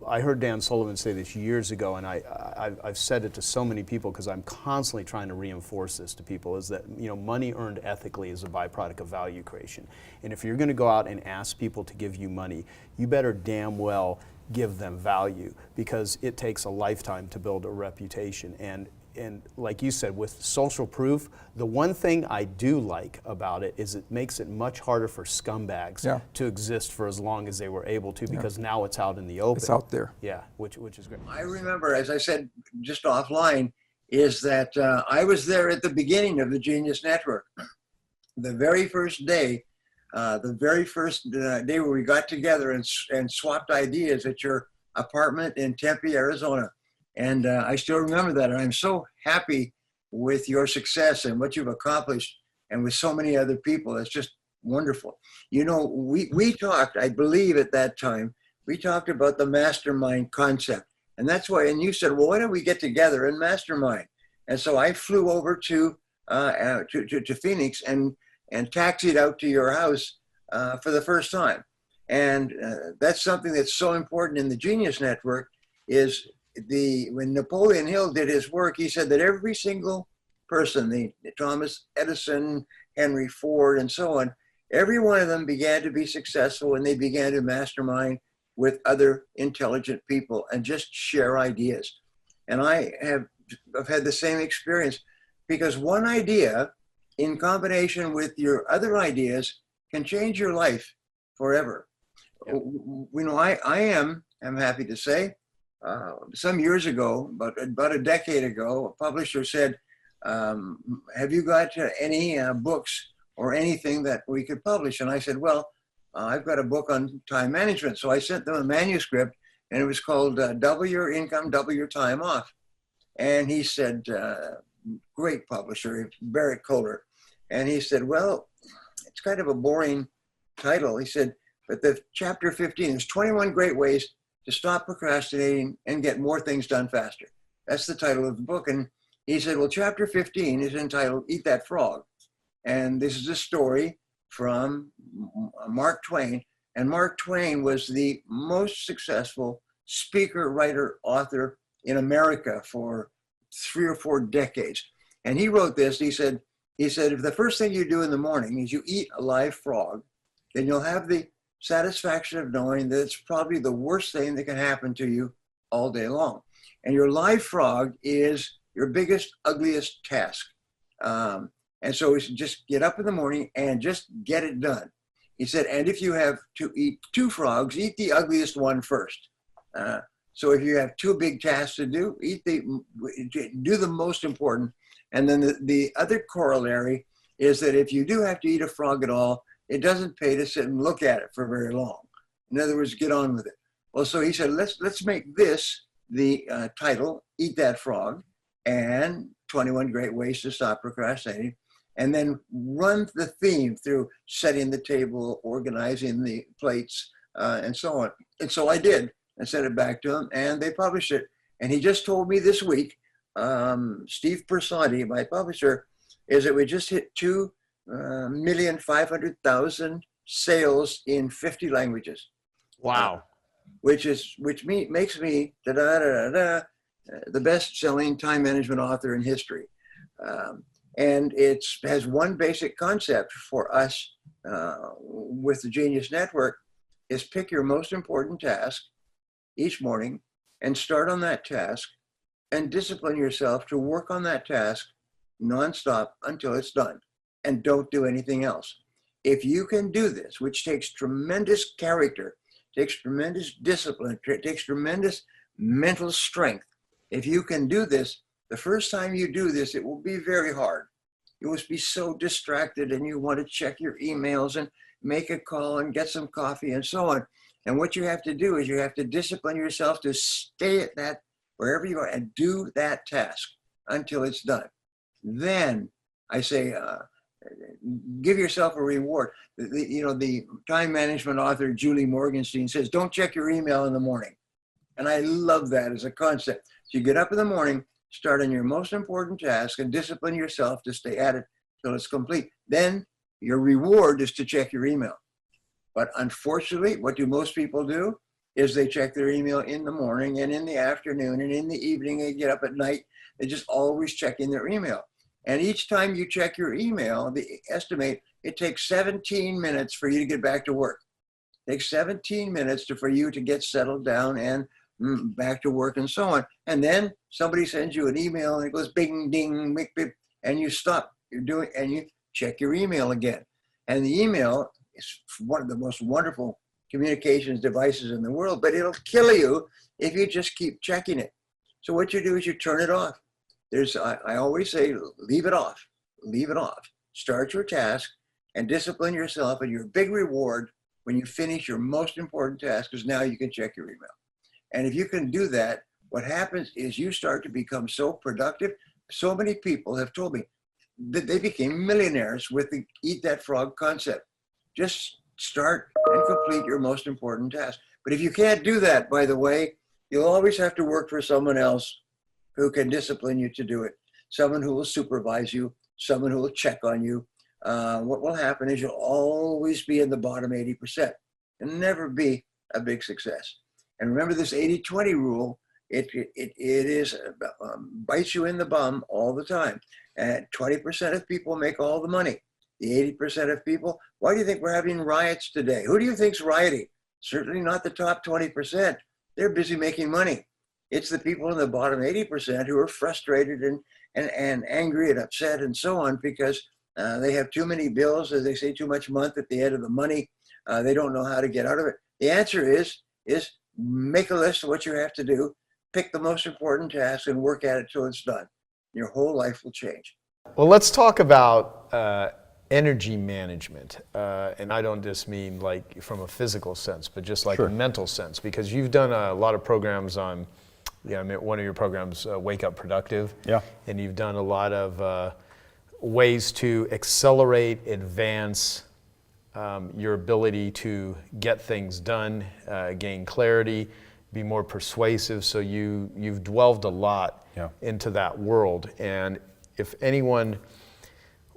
I heard Dan Sullivan say this years ago, and I've said it to so many people because I'm constantly trying to reinforce this to people, is that money earned ethically is a byproduct of value creation. And if you're going to go out and ask people to give you money, you better damn well give them value, because it takes a lifetime to build a reputation. And like you said, with social proof, the one thing I do like about it is it makes it much harder for scumbags to exist for as long as they were able to, because now it's out in the open. It's out there. Yeah, which is great. I remember, as I said just offline, is that I was there at the beginning of the Genius Network. The very first day where we got together and swapped ideas at your apartment in Tempe, Arizona. And I still remember that, and I'm so happy with your success and what you've accomplished, and with so many other people. It's just wonderful. We talked, I believe at that time, we talked about the Mastermind concept. And that's why, and you said, well, why don't we get together and Mastermind? And so I flew over to Phoenix and taxied out to your house for the first time. And that's something that's so important in the Genius Network is when Napoleon Hill did his work, he said that every single person, the Thomas Edison, Henry Ford, and so on, every one of them began to be successful when they began to mastermind with other intelligent people and just share ideas. And I've had the same experience, because one idea in combination with your other ideas can change your life forever. Yeah. I'm happy to say, some years ago, about a decade ago, a publisher said, have you got any books or anything that we could publish? And I said, well, I've got a book on time management. So I sent them a manuscript, and it was called Double Your Income, Double Your Time Off. And he said, great publisher, Barrett Kohler. And he said, well, it's kind of a boring title. He said, but the chapter 15, there's 21 great ways to stop procrastinating and get more things done faster. That's the title of the book. And he said, well, chapter 15 is entitled Eat That Frog. And this is a story from Mark Twain. And Mark Twain was the most successful speaker, writer, author in America for 3 or 4 decades. And he wrote this. He said, if the first thing you do in the morning is you eat a live frog, then you'll have the satisfaction of knowing that it's probably the worst thing that can happen to you all day long. And your live frog is your biggest, ugliest task. And so we should just get up in the morning and just get it done. He said, and if you have to eat 2 frogs, eat the ugliest one first. So if you have 2 big tasks to do, do the most important. And then the other corollary is that if you do have to eat a frog at all, it doesn't pay to sit and look at it for very long. In other words, get on with it. Well, so he said, let's make this the title, Eat That Frog, and 21 Great Ways to Stop Procrastinating, and then run the theme through setting the table, organizing the plates, and so on. And so I did, and sent it back to him, and they published it. And he just told me this week Steve Persanti, my publisher, is that we just hit 2,500,000 sales in 50 languages. Wow. Which makes me the best-selling time management author in history. And it has one basic concept for us with the Genius Network is pick your most important task each morning and start on that task and discipline yourself to work on that task nonstop until it's done, and don't do anything else. If you can do this, which takes tremendous character, takes tremendous discipline, takes tremendous mental strength. If you can do this, the first time you do this, it will be very hard. You will be so distracted and you want to check your emails and make a call and get some coffee and so on. And what you have to do is you have to discipline yourself to stay at that, wherever you are, and do that task until it's done. Then I say, give yourself a reward. The time management author, Julie Morgenstein, says, don't check your email in the morning. And I love that as a concept. So you get up in the morning, start on your most important task, and discipline yourself to stay at it till it's complete. Then your reward is to check your email. But unfortunately, what do most people do is they check their email in the morning and in the afternoon and in the evening. They get up at night. They're just always checking their email. And each time you check your email, they estimate it takes 17 minutes for you to get back to work. It takes 17 minutes for you to get settled down and back to work and so on. And then somebody sends you an email and it goes bing, ding, bing, bing, and you stop and you check your email again. And the email is one of the most wonderful communications devices in the world, but it'll kill you if you just keep checking it. So what you do is you turn it off. I always say, leave it off, leave it off. Start your task and discipline yourself, and your big reward when you finish your most important task is now you can check your email. And if you can do that, what happens is you start to become so productive. So many people have told me that they became millionaires with the eat that frog concept. Just start and complete your most important task. But if you can't do that, by the way, you'll always have to work for someone else who can discipline you to do it. Someone who will supervise you, someone who will check on you. What will happen is you'll always be in the bottom 80% and never be a big success. And remember this 80-20 rule, it bites you in the bum all the time. And 20% of people make all the money. The 80% of people, why do you think we're having riots today? Who do you think's rioting? Certainly not the top 20%. They're busy making money. It's the people in the bottom 80% who are frustrated and angry and upset and so on because they have too many bills, as they say, too much month at the end of the money. They don't know how to get out of it. The answer is make a list of what you have to do, pick the most important task, and work at it till it's done. Your whole life will change. Well, let's talk about energy management. And I don't just mean like from a physical sense, but just like a mental sense, because you've done a lot of programs on, one of your programs, Wake Up Productive. Yeah. And you've done a lot of ways to accelerate, advance your ability to get things done, gain clarity, be more persuasive. So you've delved a lot into that world. And if anyone,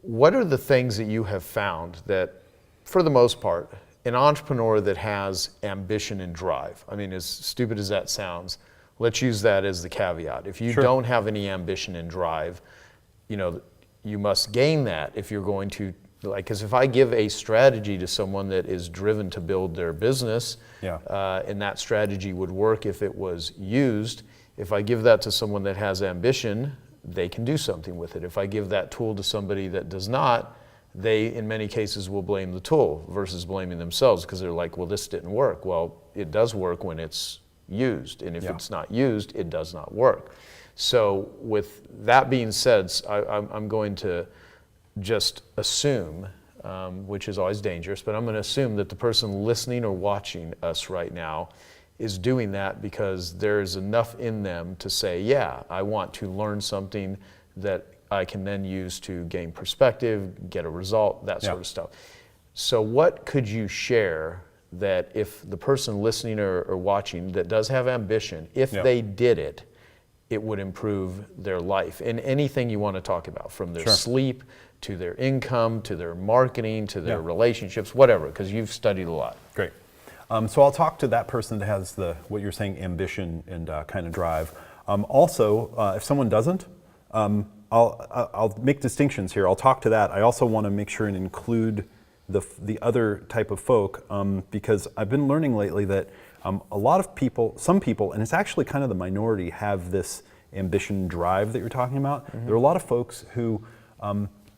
what are the things that you have found that, for the most part, an entrepreneur that has ambition and drive, I mean, as stupid as that sounds, let's use that as the caveat. If you don't have any ambition and drive, you must gain that if you're going to, because if I give a strategy to someone that is driven to build their business, and that strategy would work if it was used, if I give that to someone that has ambition, they can do something with it. If I give that tool to somebody that does not, they, in many cases, will blame the tool versus blaming themselves because they're like, well, this didn't work. Well, it does work when it's used, and if it's not used, it does not work. So with that being said, I'm going to just assume, which is always dangerous, but I'm going to assume that the person listening or watching us right now is doing that because there's enough in them to say, yeah, I want to learn something that I can then use to gain perspective, get a result, that sort of stuff. So what could you share that if the person listening or watching that does have ambition, if they did it, it would improve their life in anything you want to talk about, from their sleep to their income to their marketing to their relationships, whatever, because you've studied a lot. Great. So I'll talk to that person that has what you're saying, ambition and kind of drive. Also, if someone doesn't, I'll make distinctions here. I'll talk to that. I also want to make sure and include the other type of folk, because I've been learning lately that a lot of people, some people, and it's actually kind of the minority, have this ambition drive that you're talking about. There are a lot of folks who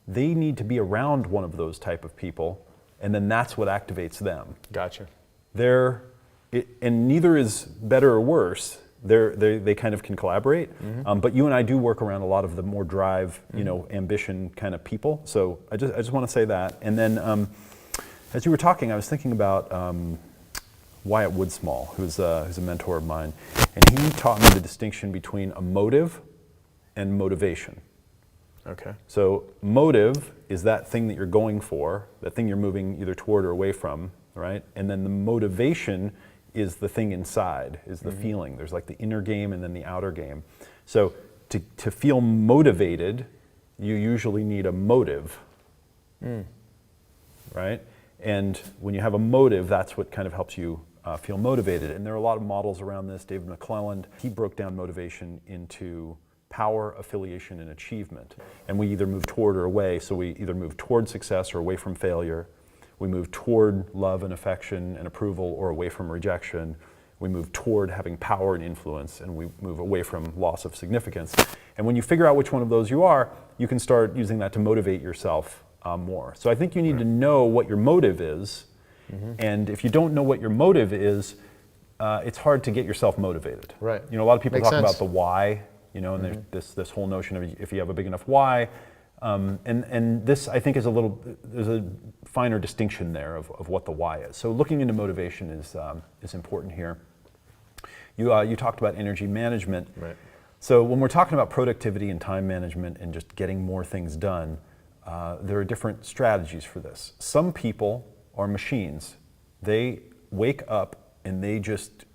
they need to be around one of those type of people, and then that's what activates them. Gotcha. And neither is better or worse. They kind of can collaborate, but you and I do work around a lot of the more drive, ambition kind of people. So I just want to say that. And then as you were talking, I was thinking about Wyatt Woodsmall, who's a mentor of mine, and he taught me the distinction between a motive and motivation. Okay. So motive is that thing that you're going for, that thing you're moving either toward or away from, right? And then the motivation is the thing inside, is the feeling. There's like the inner game and then the outer game. So to feel motivated, you usually need a motive, right? And when you have a motive, that's what kind of helps you feel motivated. And there are a lot of models around this. David McClelland, he broke down motivation into power, affiliation, and achievement. And we either move toward or away. So we either move toward success or away from failure. We move toward love and affection and approval or away from rejection. We move toward having power and influence, and we move away from loss of significance. And when you figure out which one of those you are, you can start using that to motivate yourself more. So I think you need to know what your motive is. And if you don't know what your motive is, it's hard to get yourself motivated. Right. A lot of people Makes talk sense. about the why, and there's this whole notion of if you have a big enough why. And this, I think, there's a finer distinction there of what the why is. So looking into motivation is important here. You talked about energy management. Right. So when we're talking about productivity and time management and just getting more things done, there are different strategies for this. Some people are machines. They wake up and they just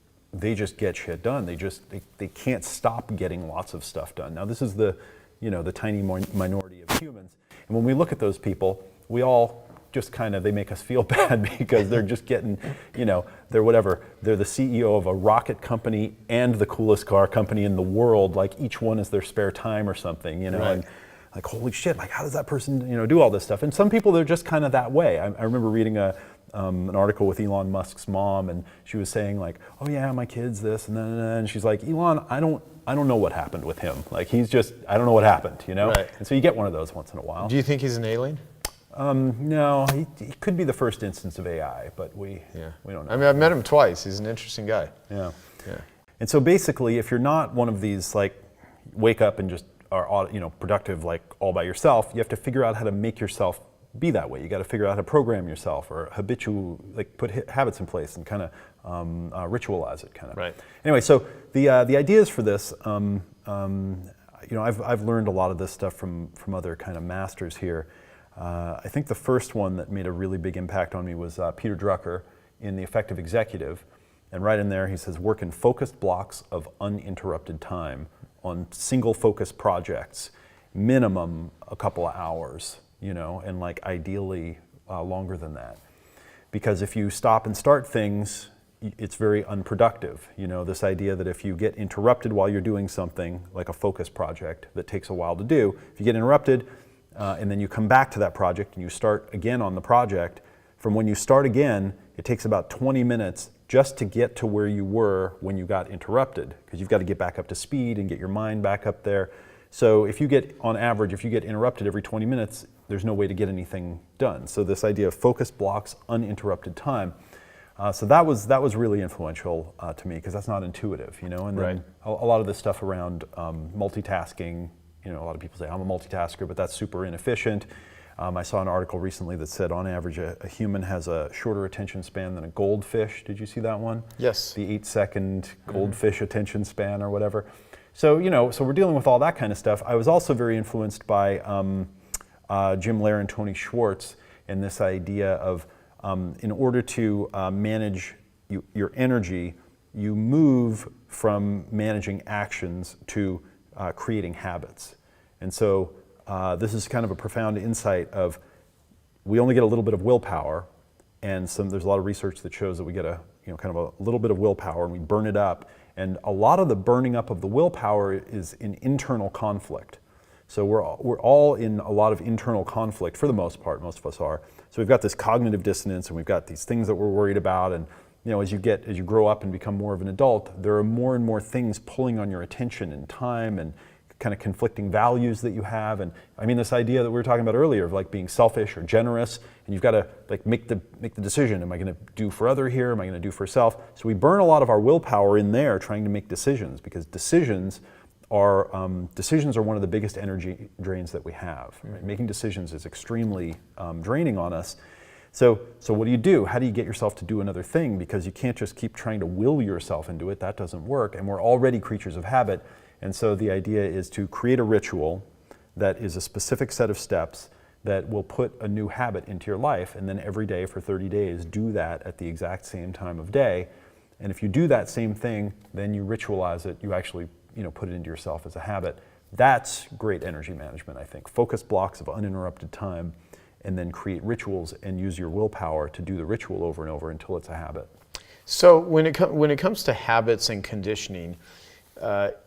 get shit done. They can't stop getting lots of stuff done. Now this is the tiny minority of humans. And when we look at those people, we all just they make us feel bad because they're just getting, they're the CEO of a rocket company and the coolest car company in the world, like each one is their spare time or something, Right. and like, holy shit, like how does that person, do all this stuff? And some people, they're just kind of that way. I remember reading an article with Elon Musk's mom, and she was saying like, oh yeah, my kid's this, and she's like, Elon, I don't know what happened with him. Like I don't know what happened, Right. And so you get one of those once in a while. Do you think he's an alien? No, he could be the first instance of AI, but we don't know. I mean, I've met him twice. He's an interesting guy. Yeah. Yeah. And so basically, if you're not one of these like wake up and just are productive like all by yourself, you have to figure out how to make yourself be that way. You got to figure out how to program yourself or put habits in place and kind of ritualize it kind of. Right. Anyway, so the ideas for this, I've learned a lot of this stuff from other kind of masters here. I think the first one that made a really big impact on me was Peter Drucker in The Effective Executive. And right in there, he says, work in focused blocks of uninterrupted time on single focus projects, minimum a couple of hours, and like ideally longer than that. Because if you stop and start things, it's very unproductive. This idea that if you get interrupted while you're doing something, like a focus project that takes a while to do, if you get interrupted and then you come back to that project and you start again on the project, from when you start again, it takes about 20 minutes just to get to where you were when you got interrupted, because you've got to get back up to speed and get your mind back up there. So if you get interrupted every 20 minutes, there's no way to get anything done. So this idea of focused blocks, uninterrupted time. So that was really influential to me, because that's not intuitive, And then Right. a lot of this stuff around multitasking, a lot of people say I'm a multitasker, but that's super inefficient. I saw an article recently that said on average a human has a shorter attention span than a goldfish. Did you see that one? Yes. The 8-second goldfish attention span or whatever. So, so we're dealing with all that kind of stuff. I was also very influenced by Jim Loehr and Tony Schwartz and this idea of in order to manage your energy, you move from managing actions to creating habits. And so this is kind of a profound insight of, we only get a little bit of willpower, and there's a lot of research that shows that we get kind of a little bit of willpower and we burn it up. And a lot of the burning up of the willpower is in internal conflict. So we're all in a lot of internal conflict for the most part, most of us are. So we've got this cognitive dissonance and we've got these things that we're worried about, and as you grow up and become more of an adult, there are more and more things pulling on your attention and time, and kind of conflicting values that you have. And I mean, this idea that we were talking about earlier of like being selfish or generous, and you've got to like make the decision. Am I going to do for other here? Am I going to do for self? So we burn a lot of our willpower in there trying to make decisions, because decisions are one of the biggest energy drains that we have. Right? Making decisions is extremely draining on us. So what do? How do you get yourself to do another thing? Because you can't just keep trying to will yourself into it. That doesn't work. And we're already creatures of habit. And so the idea is to create a ritual that is a specific set of steps that will put a new habit into your life, and then every day for 30 days do that at the exact same time of day. And if you do that same thing, then you ritualize it, you actually put it into yourself as a habit. That's great energy management, I think. Focus blocks of uninterrupted time, and then create rituals and use your willpower to do the ritual over and over until it's a habit. So when it comes to habits and conditioning,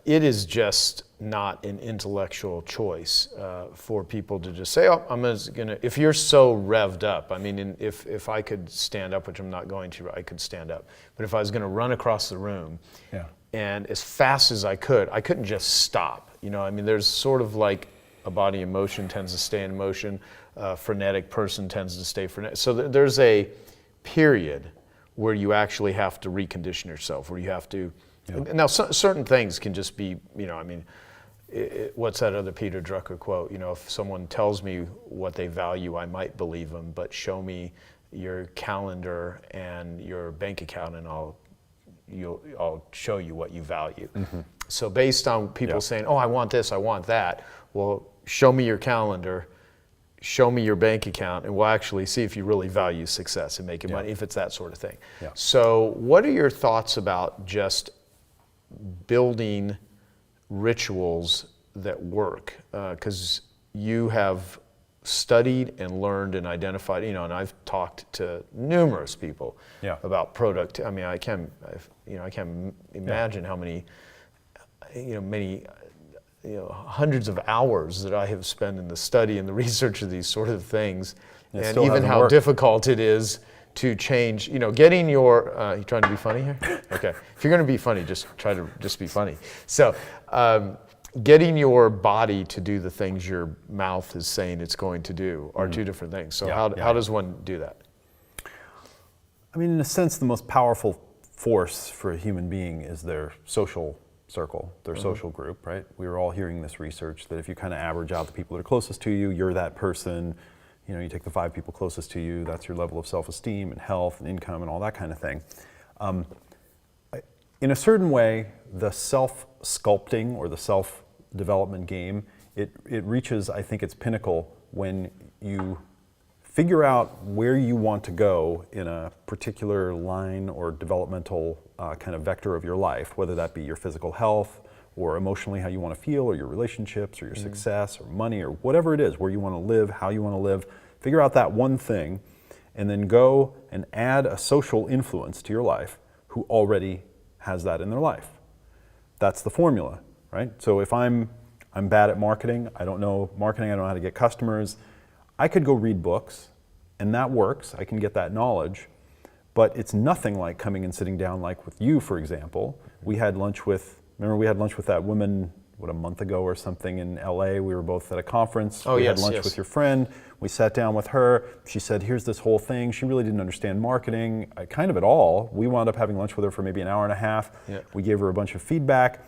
it is just not an intellectual choice for people to just say, oh, I'm just gonna, if you're so revved up, I mean, if I could stand up, which I'm not going to, I could stand up, but if I was gonna run across the room, and as fast as I couldn't just stop. I mean, there's sort of like a body in motion tends to stay in motion, a frenetic person tends to stay frenetic. So there's a period where you actually have to recondition yourself, where you have to. Now, certain things can just be, I mean, what's that other Peter Drucker quote? If someone tells me what they value, I might believe them, but show me your calendar and your bank account, and I'll show you what you value. Mm-hmm. So based on people saying, oh, I want this, I want that, well, show me your calendar, show me your bank account, and we'll actually see if you really value success and making money, if it's that sort of thing. Yeah. So what are your thoughts about just building rituals that work? Because you have studied and learned and identified, and I've talked to numerous people about product. I mean, I can't imagine how many, hundreds of hours that I have spent in the study and the research of these sort of things, and even how difficult it is to change, getting your, you trying to be funny here? Okay. If you're going to be funny, just try to just be funny. So, getting your body to do the things your mouth is saying it's going to do are two different things. So how does one do that? I mean, in a sense, the most powerful force for a human being is their social circle, their social group, right? We were all hearing this research that if you kind of average out the people that are closest to you, you're that person. You take the 5 people closest to you, that's your level of self-esteem and health and income and all that kind of thing. In a certain way, the self-sculpting or the self-development game, it reaches, I think, its pinnacle when you figure out where you want to go in a particular line or developmental kind of vector of your life, whether that be your physical health or emotionally how you want to feel, or your relationships or your success or money or whatever it is, where you want to live, how you want to live. Figure out that one thing, and then go and add a social influence to your life who already has that in their life. That's the formula, right? So if I'm bad at marketing, I don't know marketing, I don't know how to get customers, I could go read books, and that works, I can get that knowledge, but it's nothing like coming and sitting down like with you, for example. We had lunch with that woman, a month ago or something in LA. We were both at a conference. We had lunch with your friend. We sat down with her. She said, here's this whole thing. She really didn't understand marketing, kind of at all. We wound up having lunch with her for maybe an hour and a half. Yeah. We gave her a bunch of feedback.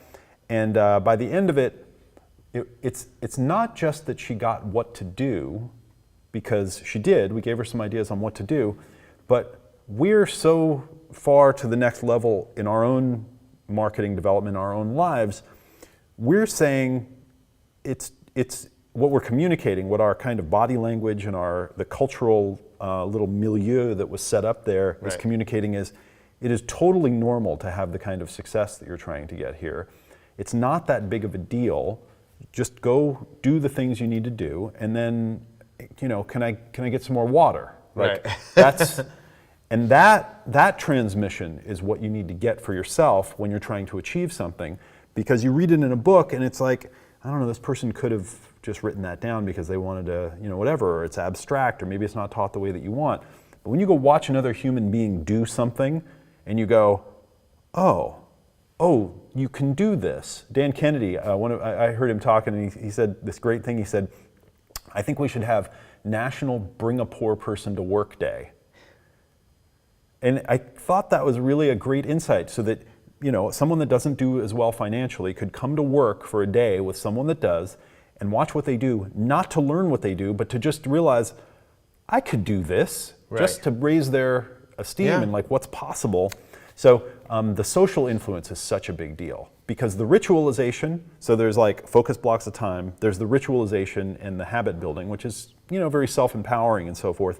And by the end of it, it's not just that she got what to do, because she did. We gave her some ideas on what to do. But we're so far to the next level in our own marketing development, in our own lives, we're saying it's what we're communicating, what our kind of body language and the cultural little milieu that was set up there is communicating is, It is totally normal to have the kind of success that you're trying to get here. It's not that big of a deal. Just go do the things you need to do, and then, can I get some more water? Like, right. And that transmission is what you need to get for yourself when you're trying to achieve something, because you read it in a book and it's like, I don't know, this person could have just written that down because they wanted to, whatever, or it's abstract, or maybe it's not taught the way that you want. But when you go watch another human being do something and you go, oh, you can do this. Dan Kennedy, I heard him talking, and he said this great thing. He said, I think we should have National Bring a Poor Person to Work Day. And I thought that was really a great insight, so that someone that doesn't do as well financially could come to work for a day with someone that does and watch what they do, not to learn what they do, but to just realize, I could do this, just to raise their esteem and like what's possible. So the social influence is such a big deal, because the ritualization, so there's like focus blocks of time, there's the ritualization and the habit building, which is very self-empowering and so forth,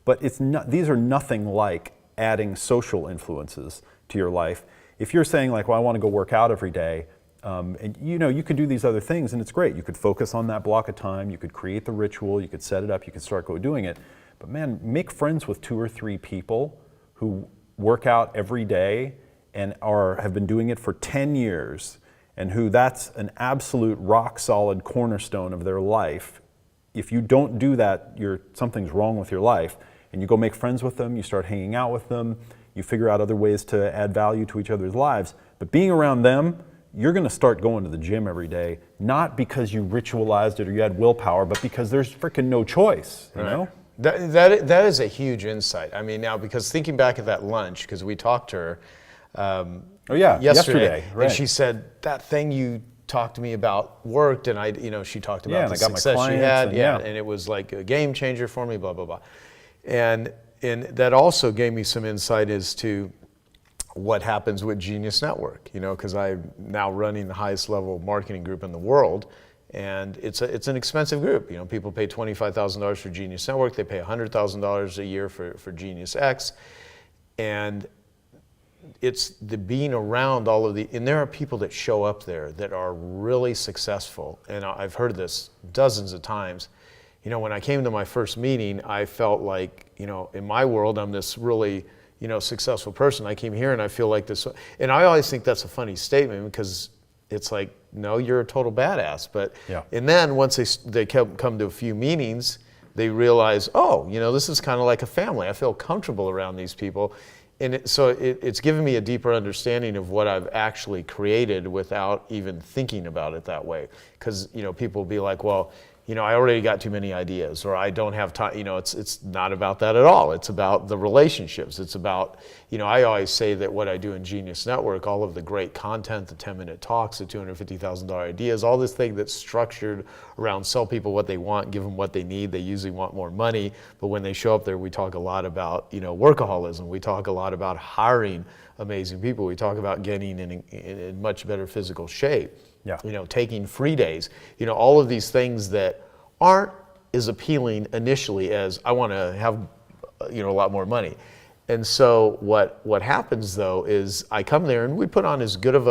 but these are nothing like adding social influences to your life. If you're saying like, well, I want to go work out every day, and you could do these other things and it's great. You could focus on that block of time, you could create the ritual, you could set it up, you could start doing it. But man, make friends with 2 or 3 people who work out every day and have been doing it for 10 years, and who that's an absolute rock solid cornerstone of their life. If you don't do that, something's wrong with your life. And you go make friends with them, you start hanging out with them, you figure out other ways to add value to each other's lives. But being around them, you're going to start going to the gym every day, not because you ritualized it or you had willpower, but because there's freaking no choice, you know? That is a huge insight. I mean, now, because thinking back at that lunch, because we talked to her yesterday, right. and she said, that thing you talked to me about worked, and she talked about the success she had, and it was like a game changer for me, blah, blah, blah. And that also gave me some insight as to what happens with Genius Network, because I'm now running the highest level marketing group in the world. And it's an expensive group. People pay $25,000 for Genius Network. They pay $100,000 a year for Genius X. And it's the being around all of and there are people that show up there that are really successful. And I've heard this dozens of times. When I came to my first meeting, I felt like, in my world, I'm this really, successful person. I came here and I feel like this. And I always think that's a funny statement, because it's like, no, you're a total badass. But and then once they come to a few meetings, they realize, oh, this is kind of like a family. I feel comfortable around these people. And it's given me a deeper understanding of what I've actually created without even thinking about it that way. Because, people will be like, well, I already got too many ideas, or I don't have time. It's not about that at all. It's about the relationships. It's about, I always say that what I do in Genius Network, all of the great content, the 10-minute talks, the $250,000 ideas, all this thing that's structured around sell people what they want, give them what they need. They usually want more money, but when they show up there, we talk a lot about, workaholism. We talk a lot about hiring amazing people. We talk about getting in much better physical shape. Taking free days, all of these things that aren't as appealing initially as I want to have, a lot more money. And so what happens though is I come there and we put on as good of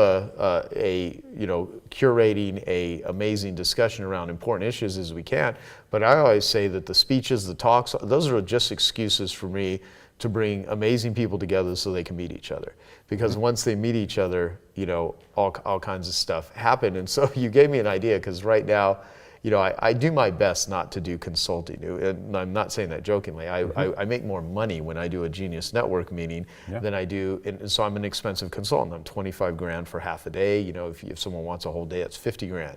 curating a amazing discussion around important issues as we can. But I always say that the speeches, the talks, those are just excuses for me to bring amazing people together so they can meet each other. Because once they meet each other, all kinds of stuff happen. And so you gave me an idea, because right now, I do my best not to do consulting. And I'm not saying that jokingly. I make more money when I do a Genius Network meeting than I do. And so I'm an expensive consultant. I'm $25,000 for half a day. If someone wants a whole day, it's $50,000.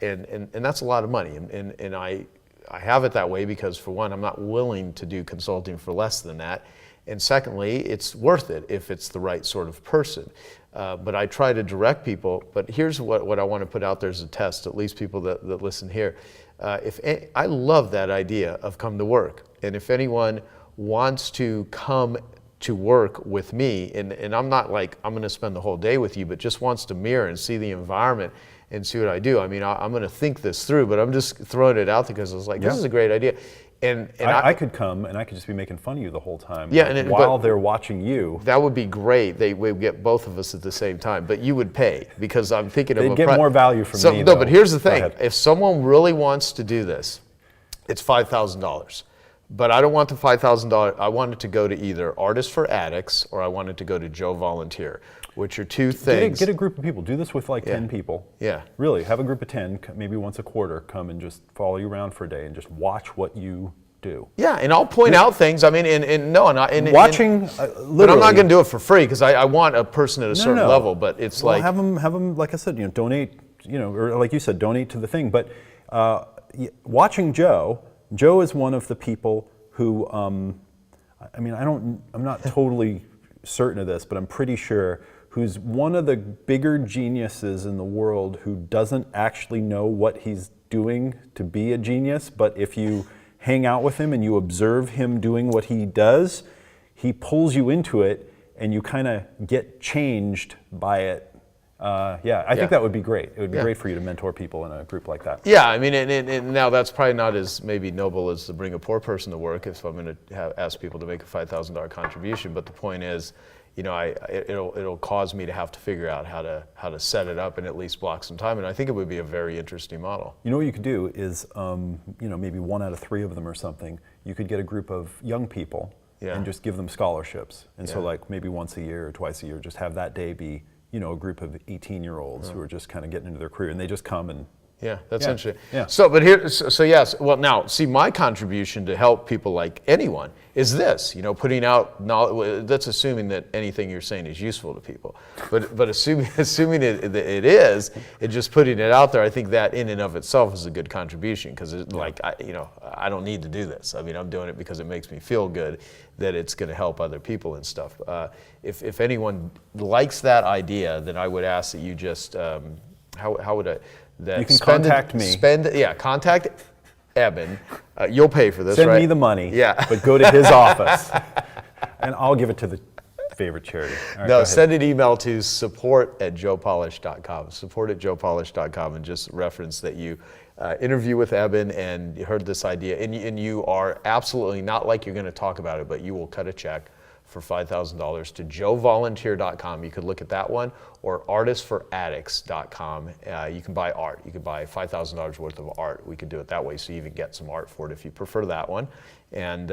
And that's a lot of money. And I have it that way because, for one, I'm not willing to do consulting for less than that. And secondly, it's worth it if it's the right sort of person. But I try to direct people. But here's what I want to put out there as a test, at least people that listen here. I love that idea of come to work. And if anyone wants to come to work with me, and I'm not like, I'm going to spend the whole day with you, but just wants to mirror and see the environment and see what I do. I mean, I'm going to think this through, but I'm just throwing it out there because I was like, this is a great idea. And I could come and I could just be making fun of you the whole time. Yeah, like, and while but they're watching you. that would be great. They would get both of us at the same time, but you would pay because I'm thinking of They'd a get more value from me. No, though. but here's the Go thing: ahead. if someone really wants to do this, it's $5,000. But I don't want the $5,000. I want it to go to either Artists for Addicts or I want it to go to Joe Volunteer, which are two things. Get a group of people. Do this with like 10 people. Yeah. Really, have a group of 10, maybe once a quarter, come and just follow you around for a day and just watch what you do. Yeah, and I'll point out things. I mean, Watching, but literally. I'm not going to do it for free because I want a person at a certain level. But it's well, like have them, like I said, donate, or like you said, donate to the thing. But watching Joe is one of the people who, I'm not totally certain of this, but I'm pretty sure, who's one of the bigger geniuses in the world who doesn't actually know what he's doing to be a genius, but if you hang out with him and you observe him doing what he does, he pulls you into it and you kind of get changed by it. I think that would be great. It would be great for you to mentor people in a group like that. Yeah, I mean, and now that's probably not as maybe noble as to bring a poor person to work if I'm going to ask people to make a $5,000 contribution. But the point is, it'll cause me to have to figure out how to set it up and at least block some time. And I think it would be a very interesting model. You know what you could do is, maybe 1 out of 3 of them or something. You could get a group of young people and just give them scholarships. And so, like maybe once a year or twice a year, just have that day be, a group of 18-year-olds who are just kind of getting into their career, and they just come and. Yeah, that's interesting. Yeah. So, but here, so yes. Well, now, see, my contribution to help people like anyone is this. Putting out knowledge. That's assuming that anything you're saying is useful to people. But assuming it is, and just putting it out there, I think that in and of itself is a good contribution because, I don't need to do this. I mean, I'm doing it because it makes me feel good that it's going to help other people and stuff. If anyone likes that idea, then I would ask that you just how would I. You can contact me. Contact Eben. You'll pay for this, Send right? me the money. Yeah. But go to his office, and I'll give it to the favorite charity. All right, No, send an email to support@joepolish.com. Support@joepolish.com, and just reference that you interview with Eben and you heard this idea, and you are absolutely not like you're going to talk about it, but you will cut a check for $5,000 to joevolunteer.com. You could look at that one, or artistsforaddicts.com. You can buy art. You could buy $5,000 worth of art. We could do it that way, so you even get some art for it if you prefer that one. And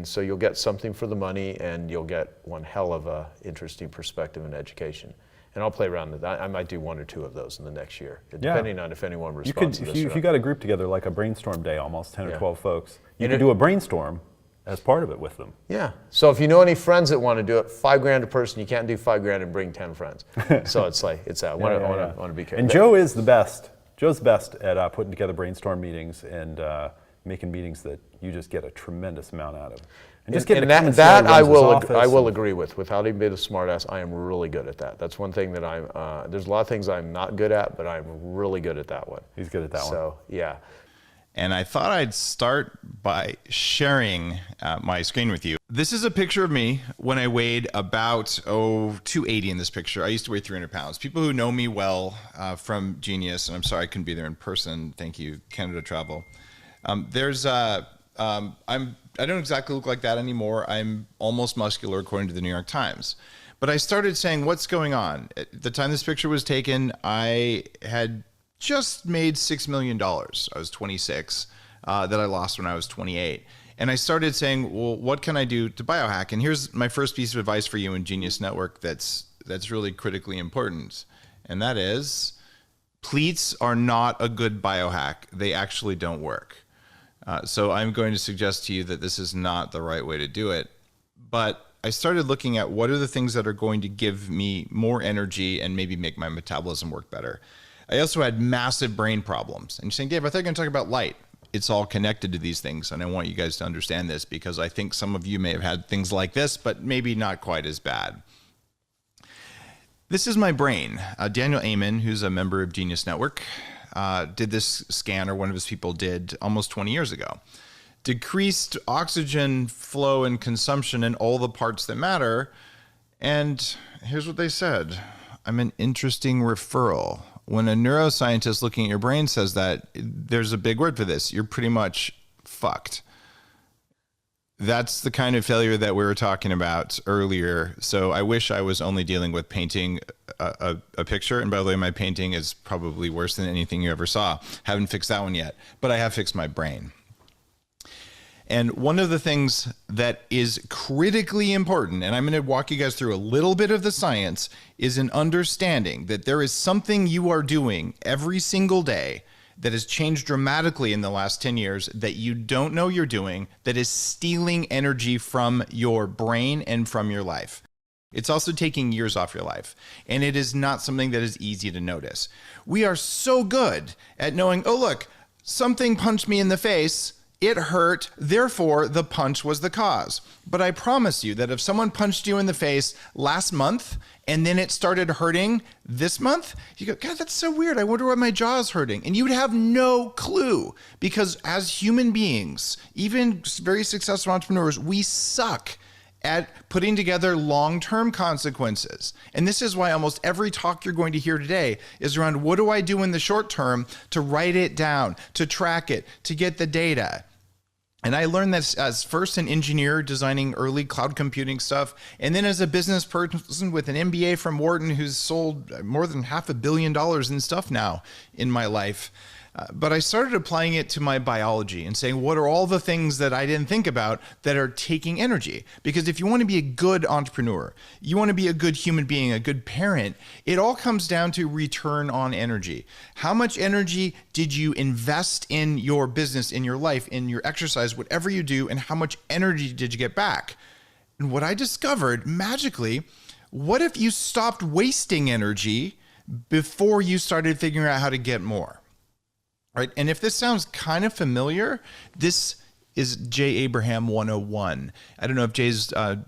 so you'll get something for the money, and you'll get one hell of a interesting perspective and education. And I'll play around with that. I might do 1 or 2 of those in the next year, depending on if anyone responds to this. If you got a group together, like a brainstorm day, almost 10 or 12 folks, you could do a brainstorm as part of it with them. Yeah. So if you know any friends that want to do it, $5,000 a person. You can't do $5,000 and bring 10 friends. So it's like I want to be careful. And Joe is the best. Joe's best at putting together brainstorm meetings and making meetings that you just get a tremendous amount out of. And just getting that I will agree with. Without even being a smartass, I am really good at that. That's one thing that there's a lot of things I'm not good at, but I'm really good at that one. He's good at that one. So yeah. And I thought I'd start by sharing my screen with you. This is a picture of me when I weighed about 280 in this picture. I used to weigh 300 pounds. People who know me well from Genius, and I'm sorry I couldn't be there in person. Thank you, Canada Travel. I don't exactly look like that anymore. I'm almost muscular according to the New York Times. But I started saying, what's going on? At the time this picture was taken, I had just made $6 million. I was 26, that I lost when I was 28. And I started saying, well, what can I do to biohack? And here's my first piece of advice for you in Genius Network that's really critically important. And that is, pleats are not a good biohack. They actually don't work. So I'm going to suggest to you that this is not the right way to do it. But I started looking at what are the things that are going to give me more energy and maybe make my metabolism work better. I also had massive brain problems. And you're saying, Dave, I thought you were going to talk about light. It's all connected to these things. And I want you guys to understand this because I think some of you may have had things like this, but maybe not quite as bad. This is my brain. Daniel Amen, who's a member of Genius Network, did this scan, or one of his people did, almost 20 years ago. Decreased oxygen flow and consumption in all the parts that matter. And here's what they said. I'm an interesting referral. When a neuroscientist looking at your brain says that, there's a big word for this. You're pretty much fucked. That's the kind of failure that we were talking about earlier. So I wish I was only dealing with painting a picture. And by the way, my painting is probably worse than anything you ever saw. Haven't fixed that one yet, but I have fixed my brain. And one of the things that is critically important, and I'm going to walk you guys through a little bit of the science, is an understanding that there is something you are doing every single day that has changed dramatically in the last 10 years that you don't know you're doing, that is stealing energy from your brain and from your life. It's also taking years off your life. And it is not something that is easy to notice. We are so good at knowing, oh, look, something punched me in the face. It hurt, therefore the punch was the cause. But I promise you that if someone punched you in the face last month and then it started hurting this month, you go, God, that's so weird. I wonder why my jaw is hurting. And you would have no clue, because as human beings, even very successful entrepreneurs, we suck at putting together long-term consequences. And this is why almost every talk you're going to hear today is around, what do I do in the short term to write it down, to track it, to get the data? And I learned this as first an engineer designing early cloud computing stuff, and then as a business person with an MBA from Wharton who's sold more than $500 million in stuff now in my life. But I started applying it to my biology and saying, what are all the things that I didn't think about that are taking energy? Because if you want to be a good entrepreneur, you want to be a good human being, a good parent, it all comes down to return on energy. How much energy did you invest in your business, in your life, in your exercise, whatever you do, and how much energy did you get back? And what I discovered magically, what if you stopped wasting energy before you started figuring out how to get more? Right. And if this sounds kind of familiar, this is Jay Abraham 101. I don't know if Jay's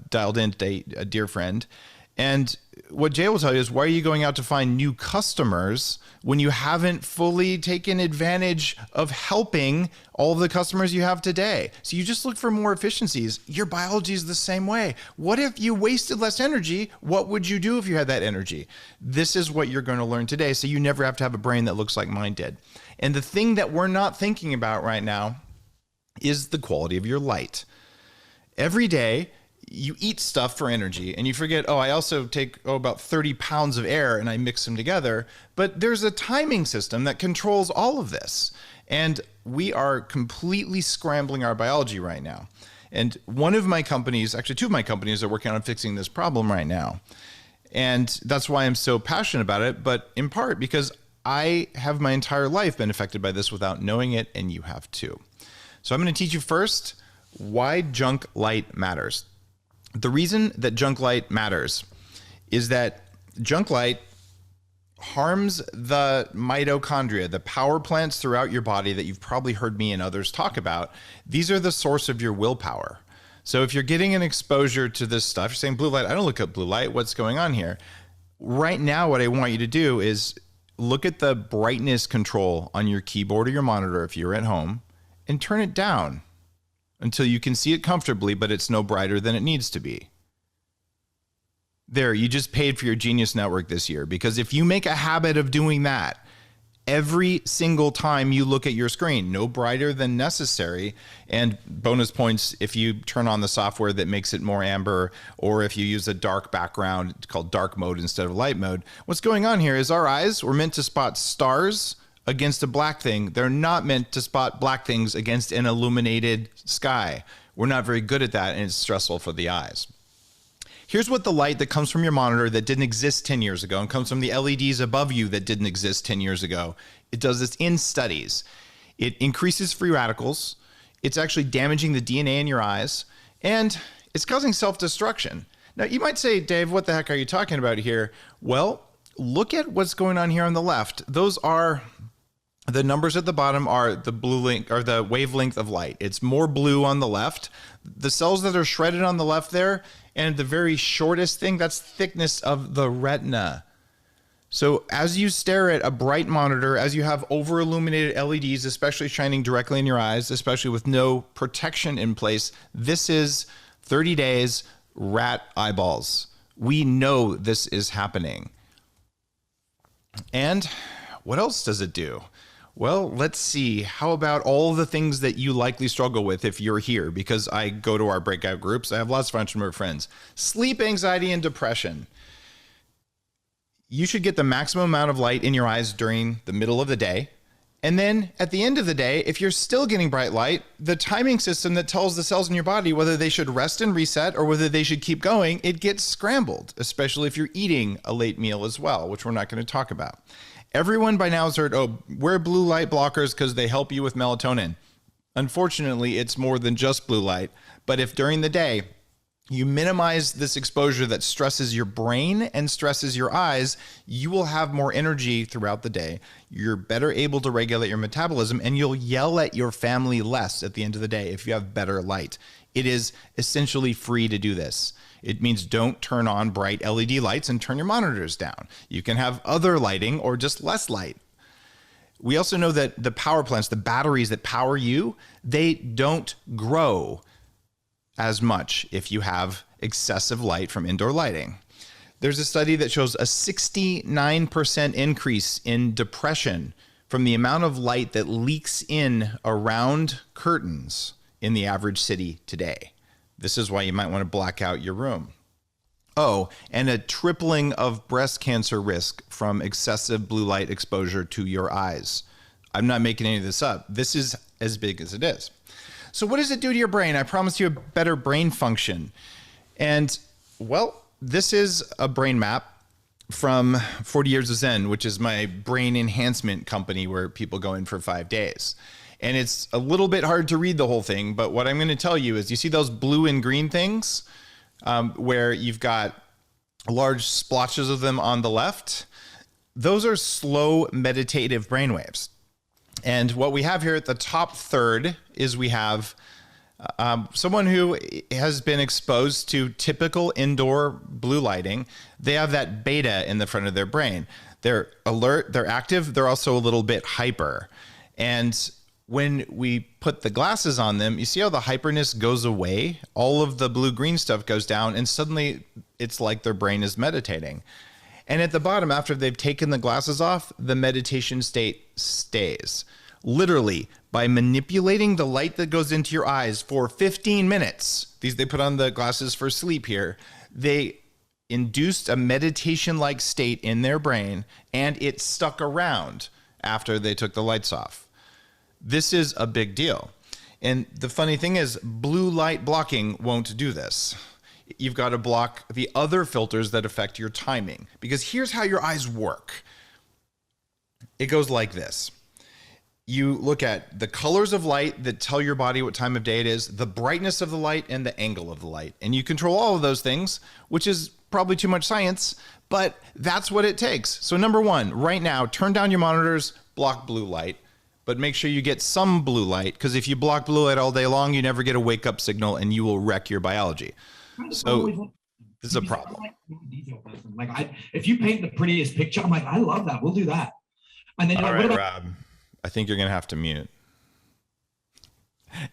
dialed in today, a dear friend. And what Jay will tell you is, why are you going out to find new customers when you haven't fully taken advantage of helping all of the customers you have today? So you just look for more efficiencies. Your biology is the same way. What if you wasted less energy? What would you do if you had that energy? This is what you're going to learn today, so you never have to have a brain that looks like mine did. And the thing that we're not thinking about right now is the quality of your light. Every day, you eat stuff for energy and you forget, oh, I also take about 30 pounds of air and I mix them together. But there's a timing system that controls all of this. And we are completely scrambling our biology right now. And one of my companies, actually two of my companies, are working on fixing this problem right now. And that's why I'm so passionate about it, but in part because I have my entire life been affected by this without knowing it, and you have too. So I'm going to teach you first why junk light matters. The reason that junk light matters is that junk light harms the mitochondria, the power plants throughout your body that you've probably heard me and others talk about. These are the source of your willpower. So if you're getting an exposure to this stuff, you're saying blue light, I don't look at blue light, what's going on here? Right now, what I want you to do is look at the brightness control on your keyboard or your monitor if you're at home, and turn it down until you can see it comfortably, but it's no brighter than it needs to be. There, you just paid for your Genius Network this year, because if you make a habit of doing that, every single time you look at your screen, no brighter than necessary, and bonus points if you turn on the software that makes it more amber, or if you use a dark background, it's called dark mode instead of light mode. What's going on here is our eyes were meant to spot stars against a black thing. They're not meant to spot black things against an illuminated sky. We're not very good at that, and it's stressful for the eyes. Here's what the light that comes from your monitor that didn't exist 10 years ago and comes from the LEDs above you that didn't exist 10 years ago. It does this in studies. It increases free radicals. It's actually damaging the DNA in your eyes, and it's causing self-destruction. Now, you might say, Dave, what the heck are you talking about here? Well, look at what's going on here on the left. Those are the numbers at the bottom are the blue link or the wavelength of light. It's more blue on the left. The cells that are shredded on the left there, and the very shortest thing, that's thickness of the retina. So as you stare at a bright monitor, as you have over illuminated LEDs, especially shining directly in your eyes, especially with no protection in place, this is 30 days rat eyeballs. We know this is happening. And what else does it do? Well, let's see. How about all the things that you likely struggle with if you're here? Because I go to our breakout groups. I have lots of entrepreneur friends. Sleep, anxiety, and depression. You should get the maximum amount of light in your eyes during the middle of the day. And then at the end of the day, if you're still getting bright light, the timing system that tells the cells in your body whether they should rest and reset or whether they should keep going, it gets scrambled, especially if you're eating a late meal as well, which we're not going to talk about. Everyone by now has heard, oh, wear blue light blockers because they help you with melatonin. Unfortunately, it's more than just blue light. But if during the day you minimize this exposure that stresses your brain and stresses your eyes, you will have more energy throughout the day. You're better able to regulate your metabolism, and you'll yell at your family less at the end of the day if you have better light. It is essentially free to do this. It means don't turn on bright LED lights and turn your monitors down. You can have other lighting or just less light. We also know that the power plants, the batteries that power you, they don't grow as much if you have excessive light from indoor lighting. There's a study that shows a 69% increase in depression from the amount of light that leaks in around curtains in the average city today. This is why you might want to black out your room. Oh, and a tripling of breast cancer risk from excessive blue light exposure to your eyes. I'm not making any of this up. This is as big as it is. So what does it do to your brain? I promised you a better brain function. And well, this is a brain map from 40 Years of Zen, which is my brain enhancement company where people go in for 5 days. And it's a little bit hard to read the whole thing, but what I'm going to tell you is you see those blue and green things where you've got large splotches of them on the left. Those are slow meditative brainwaves. And what we have here at the top third is we have someone who has been exposed to typical indoor blue lighting. They have that beta in the front of their brain. They're alert, they're active, they're also a little bit hyper. And when we put the glasses on them, you see how the hyperness goes away? All of the blue-green stuff goes down, and suddenly it's like their brain is meditating. And at the bottom, after they've taken the glasses off, the meditation state stays. Literally, by manipulating the light that goes into your eyes for 15 minutes, they put on the glasses for sleep here, they induced a meditation-like state in their brain, and it stuck around after they took the lights off. This is a big deal. And the funny thing is, blue light blocking won't do this. You've got to block the other filters that affect your timing. Because here's how your eyes work. It goes like this. You look at the colors of light that tell your body what time of day it is, the brightness of the light, and the angle of the light. And you control all of those things, which is probably too much science, but that's what it takes. So number one, right now, turn down your monitors, block blue light, but make sure you get some blue light, because if you block blue light all day long, you never get a wake-up signal, and you will wreck your biology. So this is a problem. If you paint the prettiest picture, I'm like, I love that. We'll do that. And then all right, Rob, I think you're going to have to mute.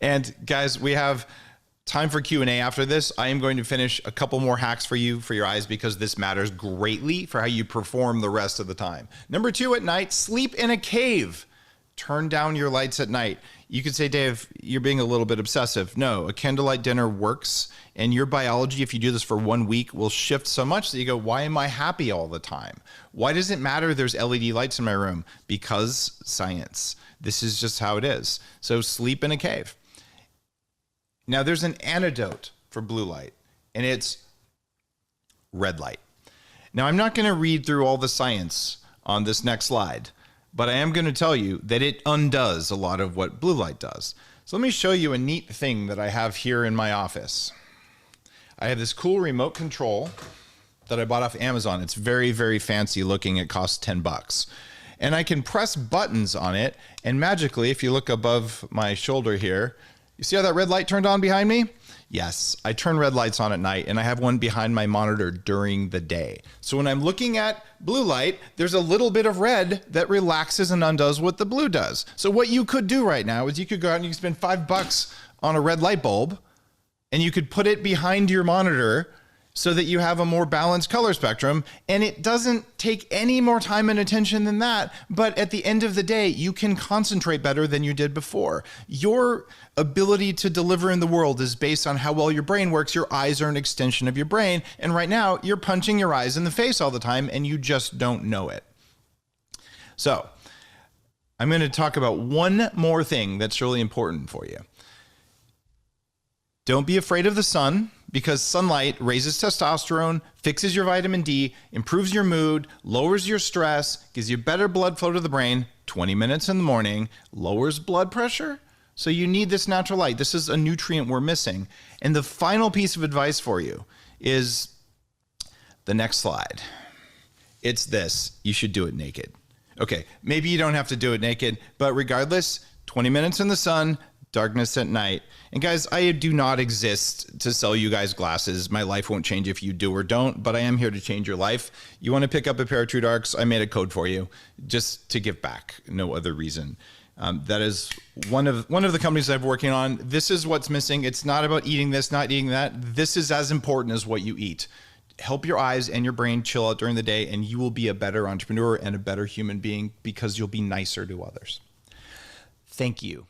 And guys, we have time for Q&A after this. I am going to finish a couple more hacks for you for your eyes because this matters greatly for how you perform the rest of the time. Number 2 at night, sleep in a cave. Turn down your lights at night. You could say, Dave, you're being a little bit obsessive. No, a candlelight dinner works, and your biology, if you do this for 1 week, will shift so much that you go, why am I happy all the time? Why does it matter there's LED lights in my room? Because science. This is just how it is. So sleep in a cave. Now, there's an antidote for blue light, and it's red light. Now, I'm not going to read through all the science on this next slide, but I am going to tell you that it undoes a lot of what blue light does. So let me show you a neat thing that I have here in my office. I have this cool remote control that I bought off Amazon. It's very, very fancy looking. It costs $10. And I can press buttons on it, and magically, if you look above my shoulder here, you see how that red light turned on behind me? Yes, I turn red lights on at night, and I have one behind my monitor during the day. So when I'm looking at blue light, there's a little bit of red that relaxes and undoes what the blue does. So what you could do right now is you could go out and you can spend $5 on a red light bulb, and you could put it behind your monitor, so that you have a more balanced color spectrum. And it doesn't take any more time and attention than that. But at the end of the day, you can concentrate better than you did before. Your ability to deliver in the world is based on how well your brain works. Your eyes are an extension of your brain. And right now, you're punching your eyes in the face all the time, and you just don't know it. So I'm going to talk about one more thing that's really important for you. Don't be afraid of the sun, because sunlight raises testosterone, fixes your vitamin D, improves your mood, lowers your stress, gives you better blood flow to the brain. 20 minutes in the morning, lowers blood pressure. So you need this natural light. This is a nutrient we're missing. And the final piece of advice for you is the next slide. It's this: you should do it naked. Okay, maybe you don't have to do it naked, but regardless, 20 minutes in the sun, darkness at night. And guys, I do not exist to sell you guys glasses. My life won't change if you do or don't, but I am here to change your life. You want to pick up a pair of True Darks? I made a code for you just to give back. No other reason. That is one of the companies I'm working on. This is what's missing. It's not about eating this, not eating that. This is as important as what you eat. Help your eyes and your brain chill out during the day, and you will be a better entrepreneur and a better human being because you'll be nicer to others. Thank you.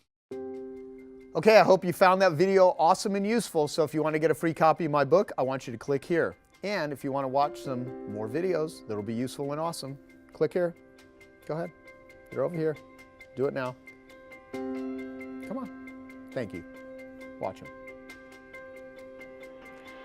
Okay, I hope you found that video awesome and useful. So if you want to get a free copy of my book, I want you to click here. And if you want to watch some more videos that'll be useful and awesome, click here. Go ahead. They're over here. Do it now. Come on. Thank you. Watch them.